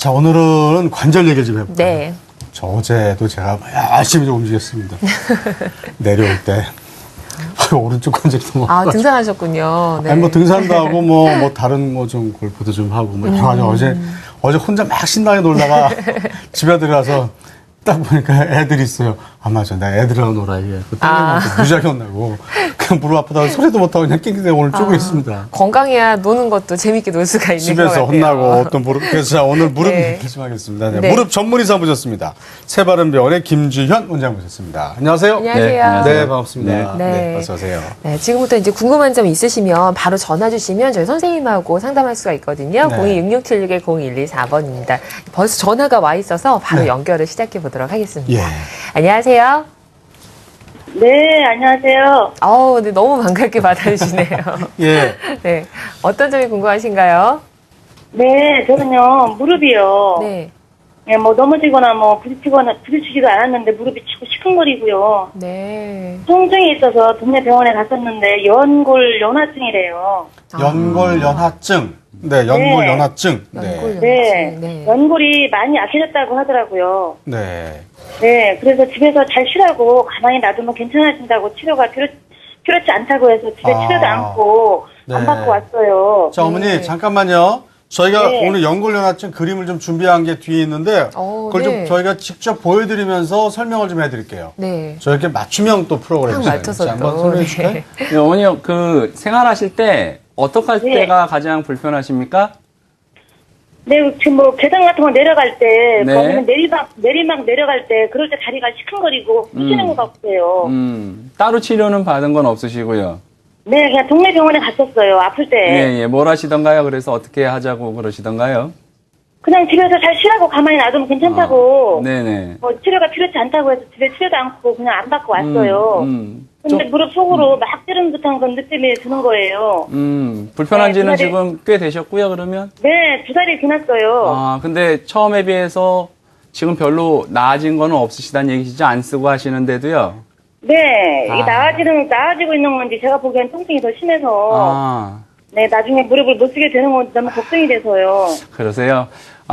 자, 오늘은 관절 얘기를 좀 해볼게요. 네. 저 어제도 제가 열심히 좀 움직였습니다. 내려올 때. 오른쪽 관절이 너무 아파가지고. 등산하셨군요. 네. 아니, 뭐 등산도 하고, 다른 좀 골프도 좀 하고, 어제 혼자 막 신나게 놀다가 집에 들어가서 딱 보니까 애들이 있어요. 아, 맞아. 나 애들하고 놀아, 이게. 땡기면 무지하게 혼나고. 그냥 무릎 아프다고 소리도 못하고 그냥 낑낑대고 오늘 쪼고 있습니다. 건강해야 노는 것도 재밌게 놀 수가 있는 것 집에서 같아요. 혼나고 어떤 무릎. 그래서 자, 오늘 무릎 네. 얘기 좀 하겠습니다. 네. 네. 무릎 전문의사 모셨습니다. 새바른병원의 김주현 원장 모셨습니다. 안녕하세요. 안녕하세요. 네, 안녕하세요. 반갑습니다. 네. 네, 어서 오세요. 네, 지금부터 이제 궁금한 점 있으시면 바로 전화 주시면 저희 선생님하고 상담할 수가 있거든요. 네. 0266-0124번입니다. 벌써 전화가 와 있어서 바로 네. 연결을 시작해 보도록 하겠습니다. 예. 안녕하세요. 네, 안녕하세요. 네, 너무 반갑게 받아주시네요. 예. 네, 어떤 점이 궁금하신가요? 네, 저는요, 무릎이요. 네, 예, 넘어지거나 부딪히지도 않았는데 무릎이 자꾸 시큰거리고요. 네. 통증이 있어서 동네 병원에 갔었는데 연골연화증이래요. 연골연화증. 네, 연골연화증. 연골 네, 네. 연골이 많이 약해졌다고 하더라고요. 네. 네, 그래서 집에서 잘 쉬라고 가만히 놔두면 괜찮아진다고 치료가 필요치 않다고 해서 집에 치료도 않고 네. 안 받고 왔어요. 자, 어머니, 잠깐만요. 저희가 네. 오늘 연골연화증 그림을 좀 준비한 게 뒤에 있는데, 그걸 네. 좀 저희가 직접 보여드리면서 설명을 좀 해드릴게요. 네. 저렇게 맞춤형 또 프로그램이 딱 있어요. 맞춰서 자, 한번 또. 설명해 주실까요? 네. 네, 어머니, 생활하실 때, 어떻게 할 네. 때가 가장 불편하십니까? 네, 지금 계단 같은 거 내려갈 때, 네. 거기는 내리막 내려갈 때, 그럴 때 다리가 시큰거리고, 부시는 것 같고요. 따로 치료는 받은 건 없으시고요. 네, 그냥 동네 병원에 갔었어요, 아플 때. 예, 뭘 하시던가요? 그래서 어떻게 하자고 그러시던가요? 그냥 집에서 잘 쉬라고 가만히 놔두면 괜찮다고. 네네. 치료가 필요치 않다고 해서 집에 치료도 않고 그냥 안 받고 왔어요. 근데 무릎 속으로 막 찌르는 듯한 그런 느낌이 드는 거예요. 불편한 네, 지는 두 달이- 지금 꽤 되셨고요, 그러면? 네, 2달이 지났어요. 근데 처음에 비해서 지금 별로 나아진 거는 없으시다는 얘기시죠? 안 쓰고 하시는데도요? 네, 이게 나아지고 있는 건지 제가 보기엔 통증이 더 심해서. 네, 나중에 무릎을 못 쓰게 되는 건 너무 걱정이 돼서요. 그러세요?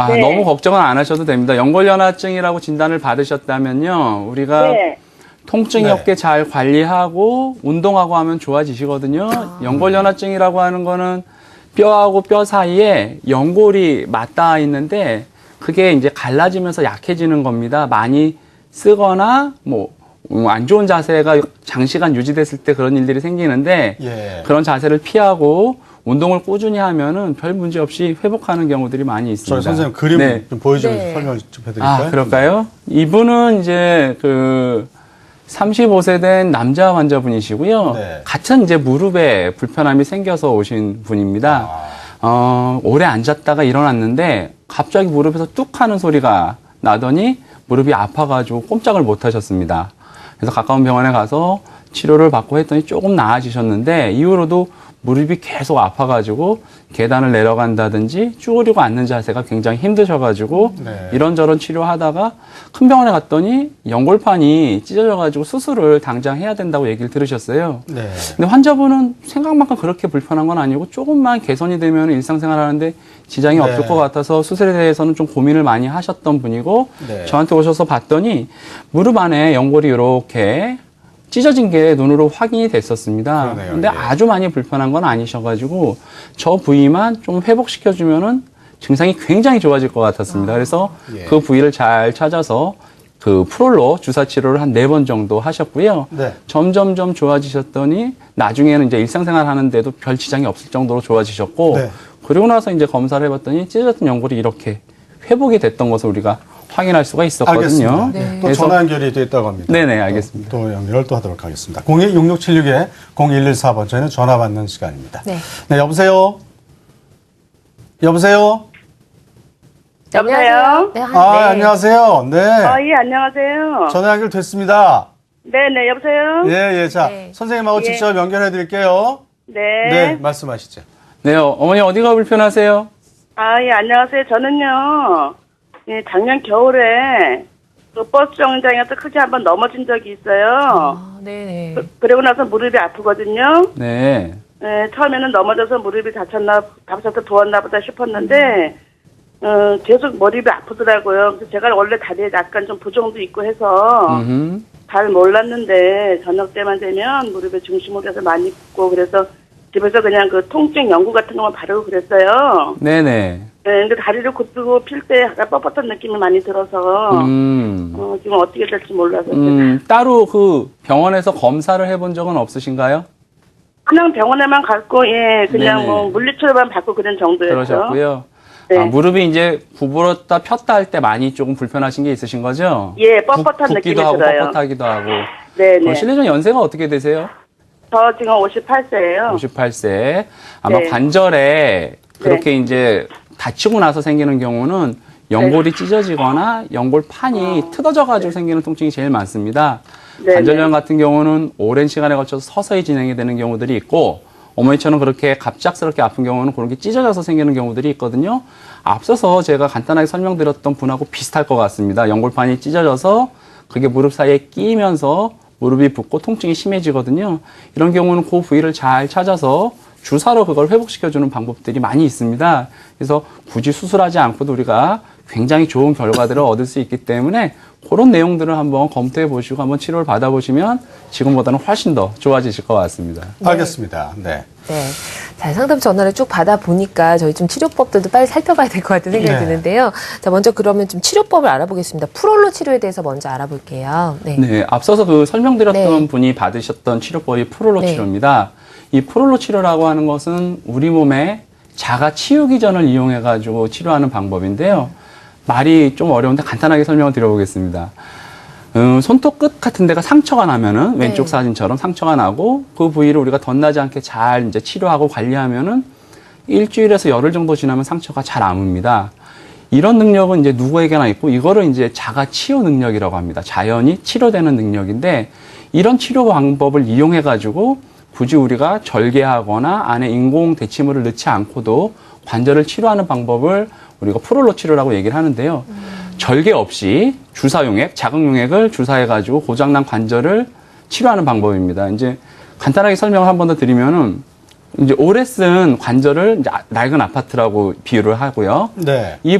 네. 너무 걱정은 안 하셔도 됩니다. 연골연화증이라고 진단을 받으셨다면요, 우리가 네. 통증이 네. 없게 잘 관리하고 운동하고 하면 좋아지시거든요. 연골연화증이라고 하는 거는 뼈하고 뼈 사이에 연골이 맞닿아 있는데 그게 이제 갈라지면서 약해지는 겁니다. 많이 쓰거나 안 좋은 자세가 장시간 유지됐을 때 그런 일들이 생기는데 예. 그런 자세를 피하고 운동을 꾸준히 하면은 별 문제 없이 회복하는 경우들이 많이 있습니다. 저희 선생님 그림 네. 좀 보여주면서 네. 설명을 좀 해드릴까요? 그럴까요? 이분은 이제 35세 된 남자 환자분이시고요. 네. 같은 이제 무릎에 불편함이 생겨서 오신 분입니다. 오래 앉았다가 일어났는데 갑자기 무릎에서 뚝 하는 소리가 나더니 무릎이 아파가지고 꼼짝을 못 하셨습니다. 그래서 가까운 병원에 가서 치료를 받고 했더니 조금 나아지셨는데 이후로도 무릎이 계속 아파가지고 계단을 내려간다든지 쭈그리고 앉는 자세가 굉장히 힘드셔가지고 네. 이런저런 치료하다가 큰 병원에 갔더니 연골판이 찢어져가지고 수술을 당장 해야 된다고 얘기를 들으셨어요. 네. 근데 환자분은 생각만큼 그렇게 불편한 건 아니고 조금만 개선이 되면 일상생활 하는데 지장이 네. 없을 것 같아서 수술에 대해서는 좀 고민을 많이 하셨던 분이고 네. 저한테 오셔서 봤더니 무릎 안에 연골이 이렇게 찢어진 게 눈으로 확인이 됐었습니다. 그러네요, 근데 예. 아주 많이 불편한 건 아니셔가지고 저 부위만 좀 회복시켜주면은 증상이 굉장히 좋아질 것 같았습니다. 그래서 예. 그 부위를 잘 찾아서 프롤로 주사 치료를 한 4번 정도 하셨고요. 네. 점점점 좋아지셨더니 나중에는 이제 일상생활 하는데도 별 지장이 없을 정도로 좋아지셨고 네. 그리고 나서 이제 검사를 해봤더니 찢어졌던 연골이 이렇게 회복이 됐던 것을 우리가 확인할 수가 있었거든요. 알겠습니다. 네. 또 그래서- 전화 연결이 돼 있다고 합니다. 네네, 알겠습니다. 또 연결을 또 하도록 하겠습니다. 026676-0114번 저희는 전화 받는 시간입니다. 네. 네, 여보세요? 여보세요? 여보세요? 네, 안녕하세요. 네. 예, 안녕하세요. 전화 연결됐습니다. 네네, 여보세요? 예. 자, 네. 선생님하고 예. 직접 연결해 드릴게요. 네. 네, 말씀하시죠. 네, 어머니 어디가 불편하세요? 예, 안녕하세요. 저는요, 작년 겨울에 버스 정류장에서 크게 한번 넘어진 적이 있어요. 네네. 그러고 나서 무릎이 아프거든요. 네. 처음에는 넘어져서 무릎이 다쳤나 부었나 보다 싶었는데, 계속 머리가 아프더라고요. 그래서 제가 원래 다리에 약간 좀 부종도 있고 해서 잘 몰랐는데 저녁 때만 되면 무릎에 중심으로 해서 많이 붓고 그래서 집에서 그냥 그 통증 연고 같은 것만 바르고 그랬어요. 네네. 네, 근데 다리를 굽고 필 때 약간 뻣뻣한 느낌이 많이 들어서 지금 어떻게 될지 몰라서 따로 그 병원에서 검사를 해본 적은 없으신가요? 그냥 병원에만 갔고 예 그냥 네네. 뭐 물리치료만 받고 그런 정도였죠. 그러셨고요. 네. 아, 무릎이 이제 구부렸다 폈다 할 때 많이 조금 불편하신 게 있으신 거죠? 예, 뻣뻣한 느낌이 붓기도 하고 들어요. 뻣뻣하기도 하고. 네네. 실례지만 연세가 어떻게 되세요? 저 지금 58세예요. 58세. 아마 네. 관절에 그렇게 이제 다치고 나서 생기는 경우는 연골이 찢어지거나 연골판이 틀어져가지고 생기는 통증이 제일 많습니다. 네네. 관절염 같은 경우는 오랜 시간에 걸쳐서 서서히 진행이 되는 경우들이 있고 어머니처럼 그렇게 갑작스럽게 아픈 경우는 그런 게 찢어져서 생기는 경우들이 있거든요. 앞서서 제가 간단하게 설명드렸던 분하고 비슷할 것 같습니다. 연골판이 찢어져서 그게 무릎 사이에 끼면서 무릎이 붓고 통증이 심해지거든요. 이런 경우는 그 부위를 잘 찾아서 주사로 그걸 회복시켜주는 방법들이 많이 있습니다. 그래서 굳이 수술하지 않고도 우리가 굉장히 좋은 결과들을 얻을 수 있기 때문에 그런 내용들을 한번 검토해 보시고 한번 치료를 받아보시면 지금보다는 훨씬 더 좋아지실 것 같습니다. 알겠습니다. 네. 네. 자, 상담 전화를 쭉 받아보니까 저희 좀 치료법들도 빨리 살펴봐야 될 것 같은 생각이 네. 드는데요. 자, 먼저 그러면 좀 치료법을 알아보겠습니다. 프롤로 치료에 대해서 먼저 알아볼게요. 네. 네, 앞서서 그 설명드렸던 네. 분이 받으셨던 치료법이 프롤로 네. 치료입니다. 이 프롤로 치료라고 하는 것은 우리 몸에 자가 치유기전을 이용해가지고 치료하는 방법인데요. 말이 좀 어려운데 간단하게 설명을 드려보겠습니다. 손톱 끝 같은 데가 상처가 나면은 왼쪽 네. 사진처럼 상처가 나고 그 부위를 우리가 덧나지 않게 잘 이제 치료하고 관리하면은 일주일에서 열흘 정도 지나면 상처가 잘 아뭅니다. 이런 능력은 이제 누구에게나 있고 이거를 이제 자가 치유 능력이라고 합니다. 자연이 치료되는 능력인데 이런 치료 방법을 이용해 가지고 굳이 우리가 절개하거나 안에 인공 대치물을 넣지 않고도 관절을 치료하는 방법을 우리가 프롤로 치료라고 얘기를 하는데요. 절개 없이 주사용액, 자극용액을 주사해가지고 고장난 관절을 치료하는 방법입니다. 이제 간단하게 설명을 한 번 더 드리면은 이제 오래 쓴 관절을 이제 낡은 아파트라고 비유를 하고요. 네. 이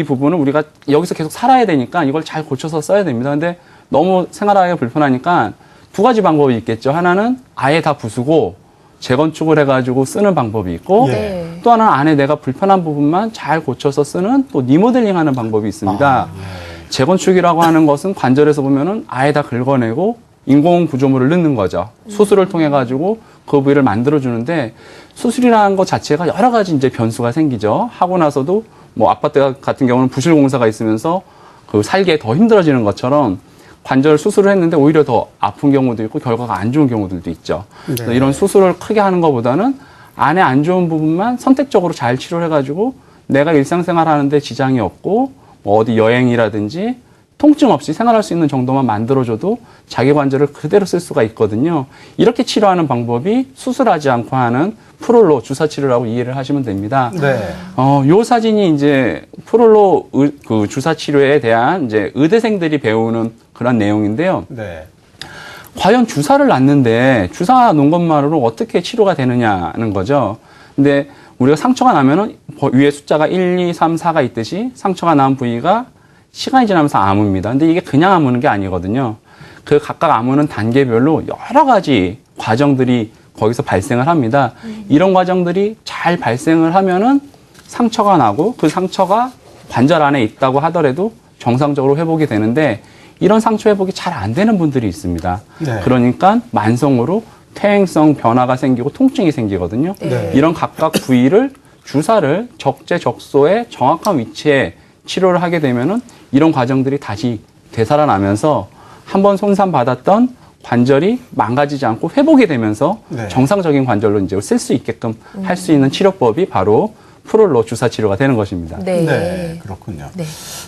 부분은 우리가 여기서 계속 살아야 되니까 이걸 잘 고쳐서 써야 됩니다. 근데 너무 생활하기가 불편하니까 두 가지 방법이 있겠죠. 하나는 아예 다 부수고 재건축을 해가지고 쓰는 방법이 있고 예. 네. 또 하나는 안에 내가 불편한 부분만 잘 고쳐서 쓰는 또 리모델링 하는 방법이 있습니다. 재건축이라고 하는 것은 관절에서 보면은 아예 다 긁어내고 인공 구조물을 넣는 거죠. 수술을 통해 가지고 그 부위를 만들어 주는데 수술이라는 것 자체가 여러 가지 이제 변수가 생기죠. 하고 나서도 뭐 아파트 같은 경우는 부실 공사가 있으면서 그 살기에 더 힘들어지는 것처럼 관절 수술을 했는데 오히려 더 아픈 경우도 있고 결과가 안 좋은 경우들도 있죠. 그래서 이런 수술을 크게 하는 것보다는 안에 안 좋은 부분만 선택적으로 잘 치료를 해가지고 내가 일상생활 하는데 지장이 없고 뭐 어디 여행이라든지 통증 없이 생활할 수 있는 정도만 만들어줘도 자기 관절을 그대로 쓸 수가 있거든요. 이렇게 치료하는 방법이 수술하지 않고 하는 프롤로 주사 치료라고 이해를 하시면 됩니다. 네. 요 사진이 이제 프롤로 그 주사 치료에 대한 이제 의대생들이 배우는 그런 내용인데요. 네. 과연 주사를 놨는데 주사 놓은 것만으로 어떻게 치료가 되느냐는 거죠. 근데 우리가 상처가 나면은 위에 숫자가 1, 2, 3, 4가 있듯이 상처가 난 부위가 시간이 지나면서 아뭅니다. 근데 이게 그냥 아무는 게 아니거든요. 그 각각 아무는 단계별로 여러 가지 과정들이 거기서 발생을 합니다. 이런 과정들이 잘 발생을 하면은 상처가 나고 그 상처가 관절 안에 있다고 하더라도 정상적으로 회복이 되는데 이런 상처 회복이 잘 안 되는 분들이 있습니다. 네. 그러니까 만성으로 퇴행성 변화가 생기고 통증이 생기거든요. 네. 이런 각각 부위를 주사를 적재적소의 정확한 위치에 치료를 하게 되면은 이런 과정들이 다시 되살아나면서 한번 손상받았던 관절이 망가지지 않고 회복이 되면서 네. 정상적인 관절로 이제 쓸 수 있게끔 할 수 있는 치료법이 바로 프롤로 주사 치료가 되는 것입니다. 네. 네, 그렇군요. 네.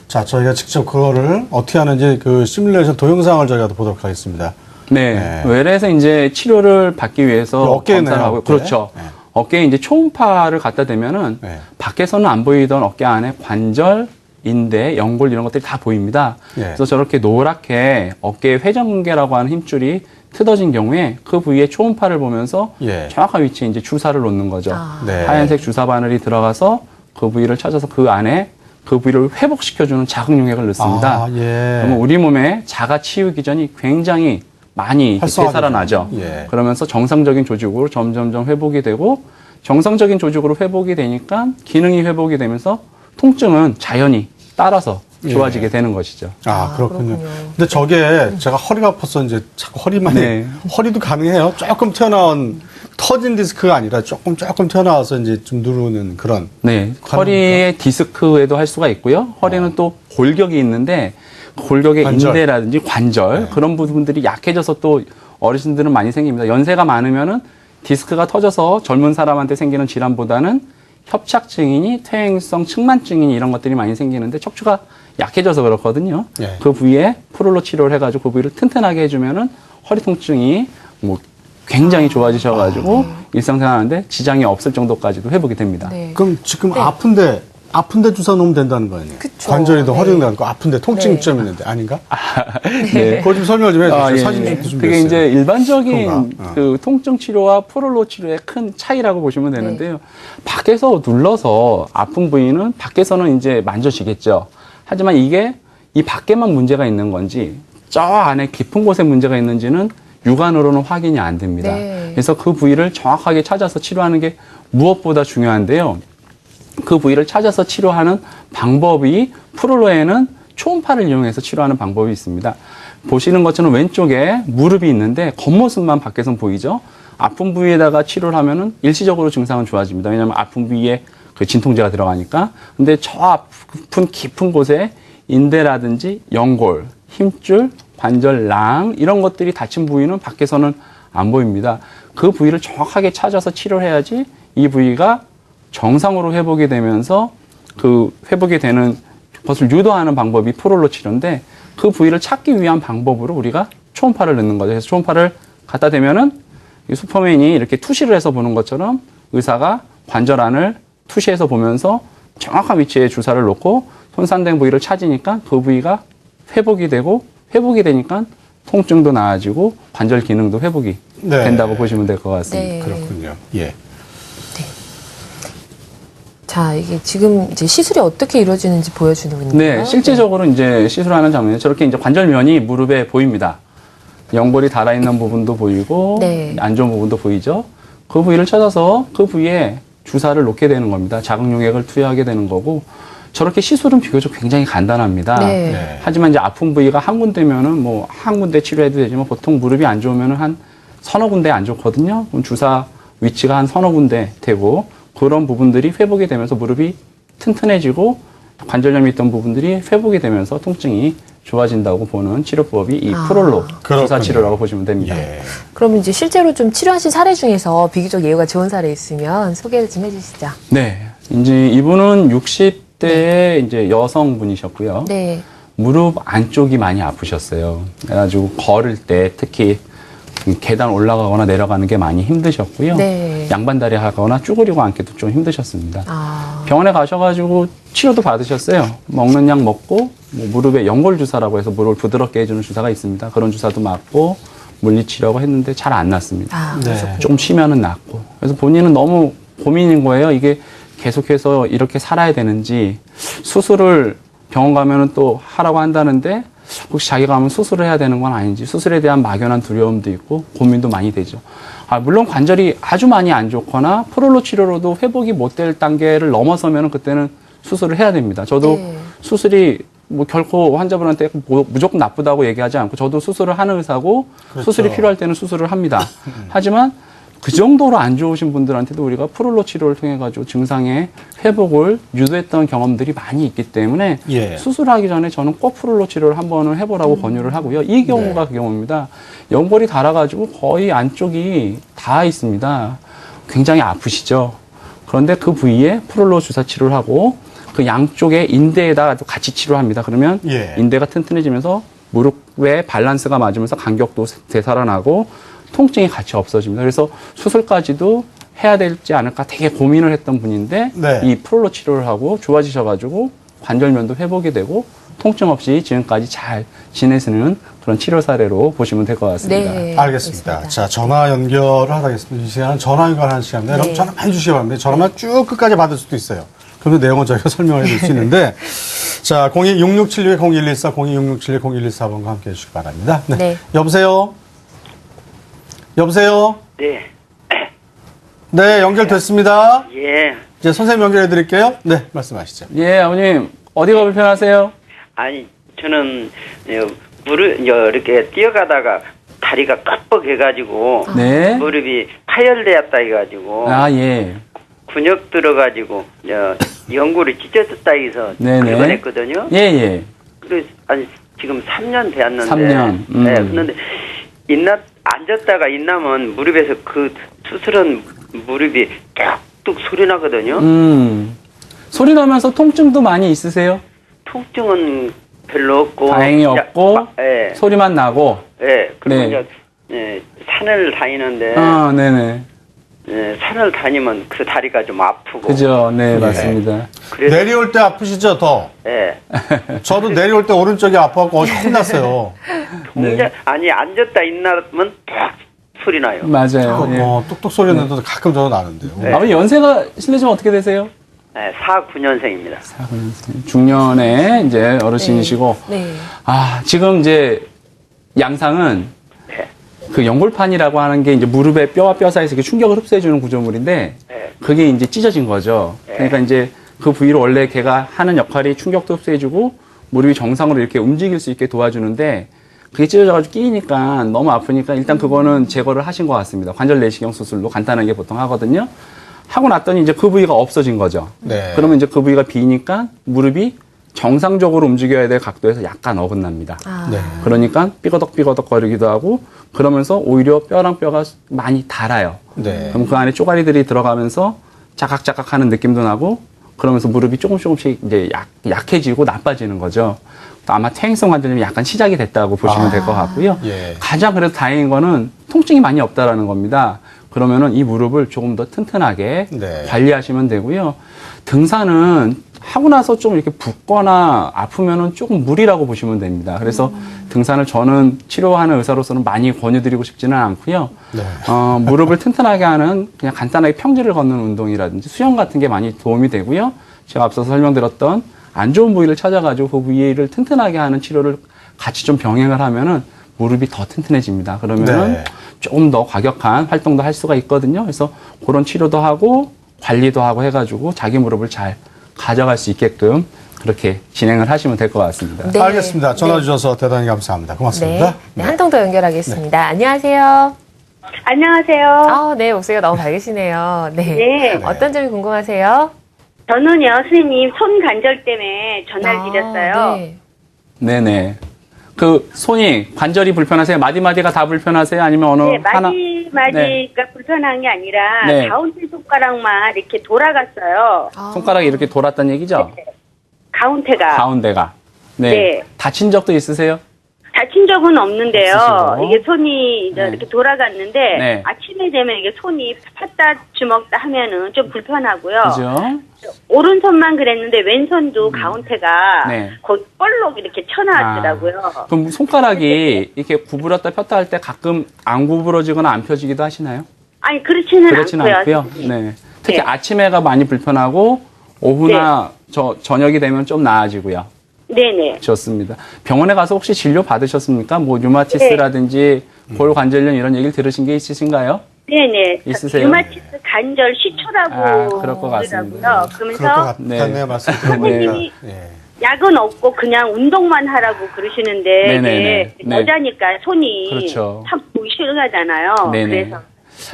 자, 저희가 직접 그거를 어떻게 하는지 그 시뮬레이션 동영상을 저희가 또 보도록 하겠습니다. 네. 네. 외래에서 이제 치료를 받기 위해서 어깨네요, 검사를 하고 어깨. 그렇죠. 네. 어깨에 이제 초음파를 갖다 대면은 네. 밖에서는 안 보이던 어깨 안에 관절, 인대, 연골 이런 것들이 다 보입니다. 예. 그래서 저렇게 노랗게 어깨에 회전근개라고 하는 힘줄이 틀어진 경우에 그 부위에 초음파를 보면서 예. 정확한 위치에 이제 주사를 놓는 거죠. 아. 네. 하얀색 주사 바늘이 들어가서 그 부위를 찾아서 그 안에 그 부위를 회복시켜주는 자극용액을 넣습니다. 아, 예. 그러면 우리 몸에 자가 치유 기전이 굉장히 많이 되살아나죠. 예. 그러면서 정상적인 조직으로 점점점 회복이 되고 정상적인 조직으로 회복이 되니까 기능이 회복이 되면서 통증은 자연히 따라서 좋아지게 되는 것이죠. 아, 그렇군요. 그렇군요. 근데 저게 제가 허리가 아파서 이제 자꾸 허리만 네. 허리도 가능해요. 조금 튀어나온 터진 디스크가 아니라 조금 튀어나와서 이제 좀 누르는 그런. 네, 허리의 디스크에도 할 수가 있고요. 허리는 또 골격이 있는데 골격의 관절. 인대라든지 관절 네. 그런 부분들이 약해져서 또 어르신들은 많이 생깁니다. 연세가 많으면은 디스크가 터져서 젊은 사람한테 생기는 질환보다는 협착증이니 퇴행성 측만증이니 이런 것들이 많이 생기는데 척추가 약해져서 그렇거든요. 네. 그 부위에 프롤로 치료를 해가지고 그 부위를 튼튼하게 해주면은 허리 통증이 뭐 굉장히 좋아지셔가지고 일상생활하는데 지장이 없을 정도까지도 회복이 됩니다. 네. 그럼 지금 네. 아픈데 주사 놓으면 된다는 거 아니에요? 그쵸. 관절이든 네. 허리든 않고 아픈데 통증점 네. 있는데 아닌가? 네. 그거 좀 설명 좀 해주세요. 예, 사진 예. 좀 준비했어요. 그게 이제 일반적인 그런가? 그 통증 치료와 프롤로 치료의 큰 차이라고 보시면 되는데요. 밖에서 눌러서 아픈 부위는 밖에서는 이제 만져지겠죠. 하지만 이게 이 밖에만 문제가 있는 건지 저 안에 깊은 곳에 문제가 있는지는 육안으로는 확인이 안 됩니다. 네. 그래서 그 부위를 정확하게 찾아서 치료하는 게 무엇보다 중요한데요. 그 부위를 찾아서 치료하는 방법이 프롤로에는 초음파를 이용해서 치료하는 방법이 있습니다. 보시는 것처럼 왼쪽에 무릎이 있는데 겉모습만 밖에선 보이죠. 아픈 부위에다가 치료를 하면은 일시적으로 증상은 좋아집니다. 왜냐하면 아픈 부위에 그 진통제가 들어가니까. 근데 저 아픈 깊은 곳에 인대라든지 연골, 힘줄, 관절낭 이런 것들이 다친 부위는 밖에서는 안 보입니다. 그 부위를 정확하게 찾아서 치료를 해야지 이 부위가 정상으로 회복이 되면서 그 회복이 되는 것을 유도하는 방법이 프롤로 치료인데 그 부위를 찾기 위한 방법으로 우리가 초음파를 넣는 거죠. 그래서 초음파를 갖다 대면은 이 슈퍼맨이 이렇게 투시를 해서 보는 것처럼 의사가 관절 안을 투시해서 보면서 정확한 위치에 주사를 놓고 손상된 부위를 찾으니까 그 부위가 회복이 되고 회복이 되니까 통증도 나아지고 관절 기능도 회복이 네. 된다고 보시면 될 것 같습니다. 네. 그렇군요. 예. 자, 이게 지금 이제 시술이 어떻게 이루어지는지 보여주는 분인가요? 네, 실제적으로 이제 시술하는 장면에 저렇게 이제 관절면이 무릎에 보입니다. 연골이 달아있는 부분도 보이고, 네. 안 좋은 부분도 보이죠. 그 부위를 찾아서 그 부위에 주사를 놓게 되는 겁니다. 자극용액을 투여하게 되는 거고, 저렇게 시술은 비교적 굉장히 간단합니다. 네. 네. 하지만 이제 아픈 부위가 한 군데면은 뭐 한 군데 치료해도 되지만 보통 무릎이 안 좋으면은 한 서너 군데 안 좋거든요. 그럼 주사 위치가 한 서너 군데 되고, 그런 부분들이 회복이 되면서 무릎이 튼튼해지고 관절염이 있던 부분들이 회복이 되면서 통증이 좋아진다고 보는 치료법이 이 프롤로 주사 그렇군요. 치료라고 보시면 됩니다. 예. 그럼 이제 실제로 좀 치료하신 사례 중에서 비교적 예후가 좋은 사례 있으면 소개를 좀 해주시죠. 네. 이제 이분은 60대의 이제 여성분이셨고요. 네. 무릎 안쪽이 많이 아프셨어요. 그래가지고 걸을 때 특히 계단 올라가거나 내려가는 게 많이 힘드셨고요. 네. 양반다리 하거나 쭈그리고 앉기도 좀 힘드셨습니다. 아, 병원에 가셔가지고 치료도 받으셨어요. 먹는 약 먹고 뭐 무릎에 연골 주사라고 해서 무릎을 부드럽게 해주는 주사가 있습니다. 그런 주사도 맞고 물리치료하고 했는데 잘 안 낫습니다. 아, 네. 그러셨군요. 좀 쉬면은 낫고. 그래서 본인은 너무 고민인 거예요. 이게 계속해서 이렇게 살아야 되는지 수술을 병원 가면은 또 하라고 한다는데 혹시 자기가 하면 수술을 해야 되는 건 아닌지 수술에 대한 막연한 두려움도 있고 고민도 많이 되죠. 물론 관절이 아주 많이 안 좋거나 프롤로 치료로도 회복이 못 될 단계를 넘어서면 그때는 수술을 해야 됩니다. 저도 네. 수술이 뭐 결코 환자분한테 무조건 나쁘다고 얘기하지 않고 저도 수술을 하는 의사고 그렇죠. 수술이 필요할 때는 수술을 합니다. 하지만 그 정도로 안 좋으신 분들한테도 우리가 프롤로 치료를 통해 가지고 증상의 회복을 유도했던 경험들이 많이 있기 때문에 예. 수술하기 전에 저는 꼭 프롤로 치료를 한 번은 해보라고 권유를 하고요. 이 경우가 그 경우입니다. 연골이 닳아가지고 거의 안쪽이 닿아 있습니다. 굉장히 아프시죠. 그런데 그 부위에 프롤로 주사 치료를 하고 그 양쪽의 인대에다가 또 같이 치료합니다. 그러면 예. 인대가 튼튼해지면서 무릎의 밸런스가 맞으면서 간격도 되살아나고 통증이 같이 없어집니다. 그래서 수술까지도 해야 될지 않을까 되게 고민을 했던 분인데 네. 이 프롤로 치료를 하고 좋아지셔가지고 관절면도 회복이 되고 통증 없이 지금까지 잘 지내시는 그런 치료 사례로 보시면 될 것 같습니다. 네. 알겠습니다. 자, 전화 연결을 하겠습니다. 이 시간은 전화 연결하는 시간인데, 네. 여러분 전화 많이 주시기 바랍니다. 전화만 쭉 끝까지 받을 수도 있어요. 그러면 내용은 저희가 설명해 드릴 수 있는데, 자, 026676-0114, 026676-0114번과 함께 해주시기 바랍니다. 네. 네. 여보세요? 여보세요? 네. 네, 연결됐습니다. 예. 이제 선생님 연결해 드릴게요. 네, 말씀하시죠. 예, 아버님 어디가 불편하세요? 아니, 저는, 이렇게 뛰어가다가 다리가 깜빡해가지고, 네. 무릎이 파열되었다 해가지고, 아, 예. 근육 들어가지고, 연골이 찢어졌다 해서, 네네. 입원했거든요. 예, 예. 그래서, 아니, 지금 3년 되었는데, 3년. 네, 그런데, 앉았다가 있나면 무릎에서 그 수술한 무릎이 뚝뚝 소리 나거든요. 소리 나면서 통증도 많이 있으세요? 통증은 별로 없고. 다행히 없고, 예. 소리만 나고. 예. 그리고 네. 이제, 산을 다니는데, 아, 네네. 산을 다니면 그 다리가 좀 아프고. 그죠. 네, 맞습니다. 그래서, 내려올 때 아프시죠, 더? 예. 저도 내려올 때 오른쪽이 아파갖고 어제 혼났어요. 아니, 앉았다 있나면 딱 소리 나요. 맞아요. 예. 뚝뚝 소리 나도 가끔 저도 나는데요. 네. 아버님 연세가 실례지만 어떻게 되세요? 예, 49년생입니다. 중년에 이제 어르신이시고. 네. 아, 지금 이제 양상은 네. 그 연골판이라고 하는 게 이제 무릎에 뼈와 뼈 사이에서 이렇게 충격을 흡수해주는 구조물인데 네. 그게 이제 찢어진 거죠. 네. 그러니까 이제 그 부위로 원래 걔가 하는 역할이 충격도 흡수해주고 무릎이 정상으로 이렇게 움직일 수 있게 도와주는데 그게 찢어져가지고 끼니까 너무 아프니까 일단 그거는 제거를 하신 것 같습니다. 관절 내시경 수술로 간단하게 보통 하거든요. 하고 났더니 이제 그 부위가 없어진 거죠. 네. 그러면 이제 그 부위가 비니까 무릎이 정상적으로 움직여야 될 각도에서 약간 어긋납니다. 아. 네. 그러니까 삐거덕삐거덕 거리기도 하고 그러면서 오히려 뼈랑 뼈가 많이 닳아요. 네. 그럼 그 안에 쪼가리들이 들어가면서 자각자각 하는 느낌도 나고 그러면서 무릎이 조금씩 이제 약해지고 나빠지는 거죠. 아마 퇴행성 관절염이 약간 시작이 됐다고 보시면 될 것 같고요. 예. 가장 그래도 다행인 거는 통증이 많이 없다라는 겁니다. 그러면은 이 무릎을 조금 더 튼튼하게 네. 관리하시면 되고요. 등산은 하고 나서 좀 이렇게 붓거나 아프면은 조금 무리라고 보시면 됩니다. 그래서 등산을 저는 치료하는 의사로서는 많이 권유드리고 싶지는 않고요. 네. 무릎을 튼튼하게 하는 그냥 간단하게 평지를 걷는 운동이라든지 수영 같은 게 많이 도움이 되고요. 제가 앞서서 설명드렸던 안 좋은 부위를 찾아가지고 그 부위를 튼튼하게 하는 치료를 같이 좀 병행을 하면은 무릎이 더 튼튼해집니다. 그러면은 네. 조금 더 과격한 활동도 할 수가 있거든요. 그래서 그런 치료도 하고 관리도 하고 해가지고 자기 무릎을 잘 가져갈 수 있게끔 그렇게 진행을 하시면 될 것 같습니다. 네. 알겠습니다. 전화 네. 주셔서 대단히 감사합니다. 고맙습니다. 네. 네. 한 통 더 연결하겠습니다. 안녕하세요. 안녕하세요. 아, 네. 목소리가 너무 밝으시네요. 네. 네. 어떤 점이 궁금하세요? 저는요, 선생님, 손 관절 때문에 전화를 드렸어요. 네. 네네. 그 손이 관절이 불편하세요? 마디마디가 다 불편하세요? 아니면 어느 네, 하나? 마디가 불편한 게 아니라 네. 가운데 손가락만 이렇게 돌아갔어요. 손가락이 이렇게 돌았다는 얘기죠? 가운데가. 가운데가. 네. 네. 다친 적도 있으세요? 다친 적은 없는데요. 없으시고. 이게 손이 이제 네. 이렇게 돌아갔는데 네. 아침에 되면 이게 손이 팠다 주먹다 하면은 좀 불편하고요. 그죠? 오른손만 그랬는데 왼손도 가운데가 네. 거의 볼록 이렇게 쳐나왔더라고요. 그럼 손가락이 이렇게 구부렸다 폈다 할 때 가끔 안 구부러지거나 안 펴지기도 하시나요? 아니 그렇지는 그렇지는 않고요. 선생님. 네. 특히 네. 아침에가 많이 불편하고 오후나 저녁이 되면 좀 나아지고요. 네네. 좋습니다. 병원에 가서 혹시 진료 받으셨습니까? 뭐 류마티스라든지 골관절염 이런 얘기를 들으신 게 있으신가요? 네네. 있으세요? 류마티스 관절 시초라고 아, 그럴 것 같습니다. 그러더라고요. 그럴 것 그러면서 같네요. 말씀 선생님이 예. 약은 없고 그냥 운동만 하라고 그러시는데 네네네. 이게 네. 여자니까 손이 그렇죠. 참 보기 싫어하잖아요. 네네. 그래서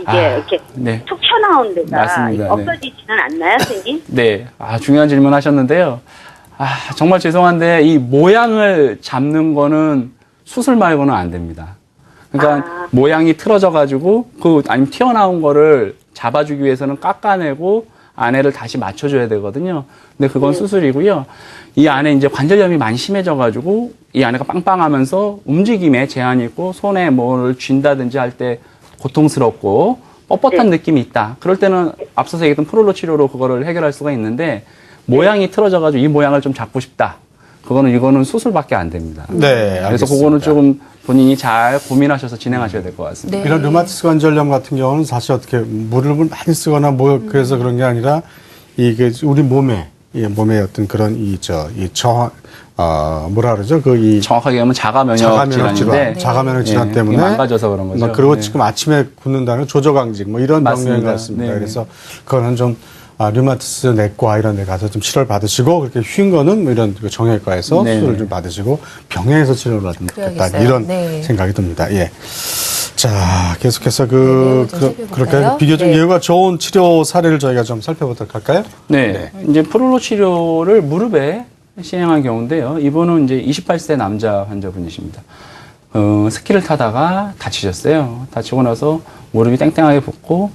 이게 아, 이렇게 네. 툭 튀어나온 데가 맞습니다. 네. 없어지지는 않나요, 선생님? 네. 아, 중요한 질문 하셨는데요. 아, 정말 죄송한데 이 모양을 잡는 수술 말고는 안 됩니다. 그러니까 모양이 틀어져 가지고 아니면 튀어나온 거를 잡아주기 위해서는 깎아내고 안에를 다시 맞춰줘야 되거든요. 근데 그건 수술이고요. 이 안에 이제 관절염이 많이 심해져 가지고 이 안에가 빵빵하면서 움직임에 제한이 있고 손에 뭐를 쥔다든지 할 때 고통스럽고 뻣뻣한 느낌이 있다. 그럴 때는 앞서서 얘기했던 프롤로 치료로 그거를 해결할 수가 있는데 모양이 틀어져 가지고 이 모양을 좀 잡고 싶다. 이거는 수술밖에 안 됩니다. 네, 그래서 알겠습니다. 그거는 조금 본인이 잘 고민하셔서 진행하셔야 될 것 같습니다. 네. 이런 류마티스 관절염 같은 경우는 사실 어떻게 무릎을 많이 쓰거나 그래서 그런 게 아니라 이게 우리 몸에 이 몸의 어떤 그런 뭐라 그러죠? 정확하게 하면 자가 면역 자가면역 질환인데 자가 면역 질환 예, 때문에 이게 망가져서 그런 거죠. 그리고 네. 지금 아침에 굶는다는 조저강직 뭐 이런 맞습니다. 병명인 것 같습니다. 네. 그래서 그거는 좀 류마티스 내과 이런 데 가서 좀 치료를 받으시고 그렇게 쉰 거는 뭐 이런 정형외과에서 네. 수술을 좀 받으시고 병행해서 치료를 받으면 좋겠다 그래야겠어요. 이런 네. 생각이 듭니다. 예. 자, 계속해서 내용을 좀 살펴볼까요? 그렇게 비교적 네. 예후가 좋은 치료 사례를 저희가 좀 살펴보도록 할까요? 네. 이제 프롤로 치료를 무릎에 시행한 경우인데요. 이분은 이제 28세 남자 환자분이십니다. 스키를 타다가 다치셨어요. 다치고 나서 무릎이 땡땡하게 붓고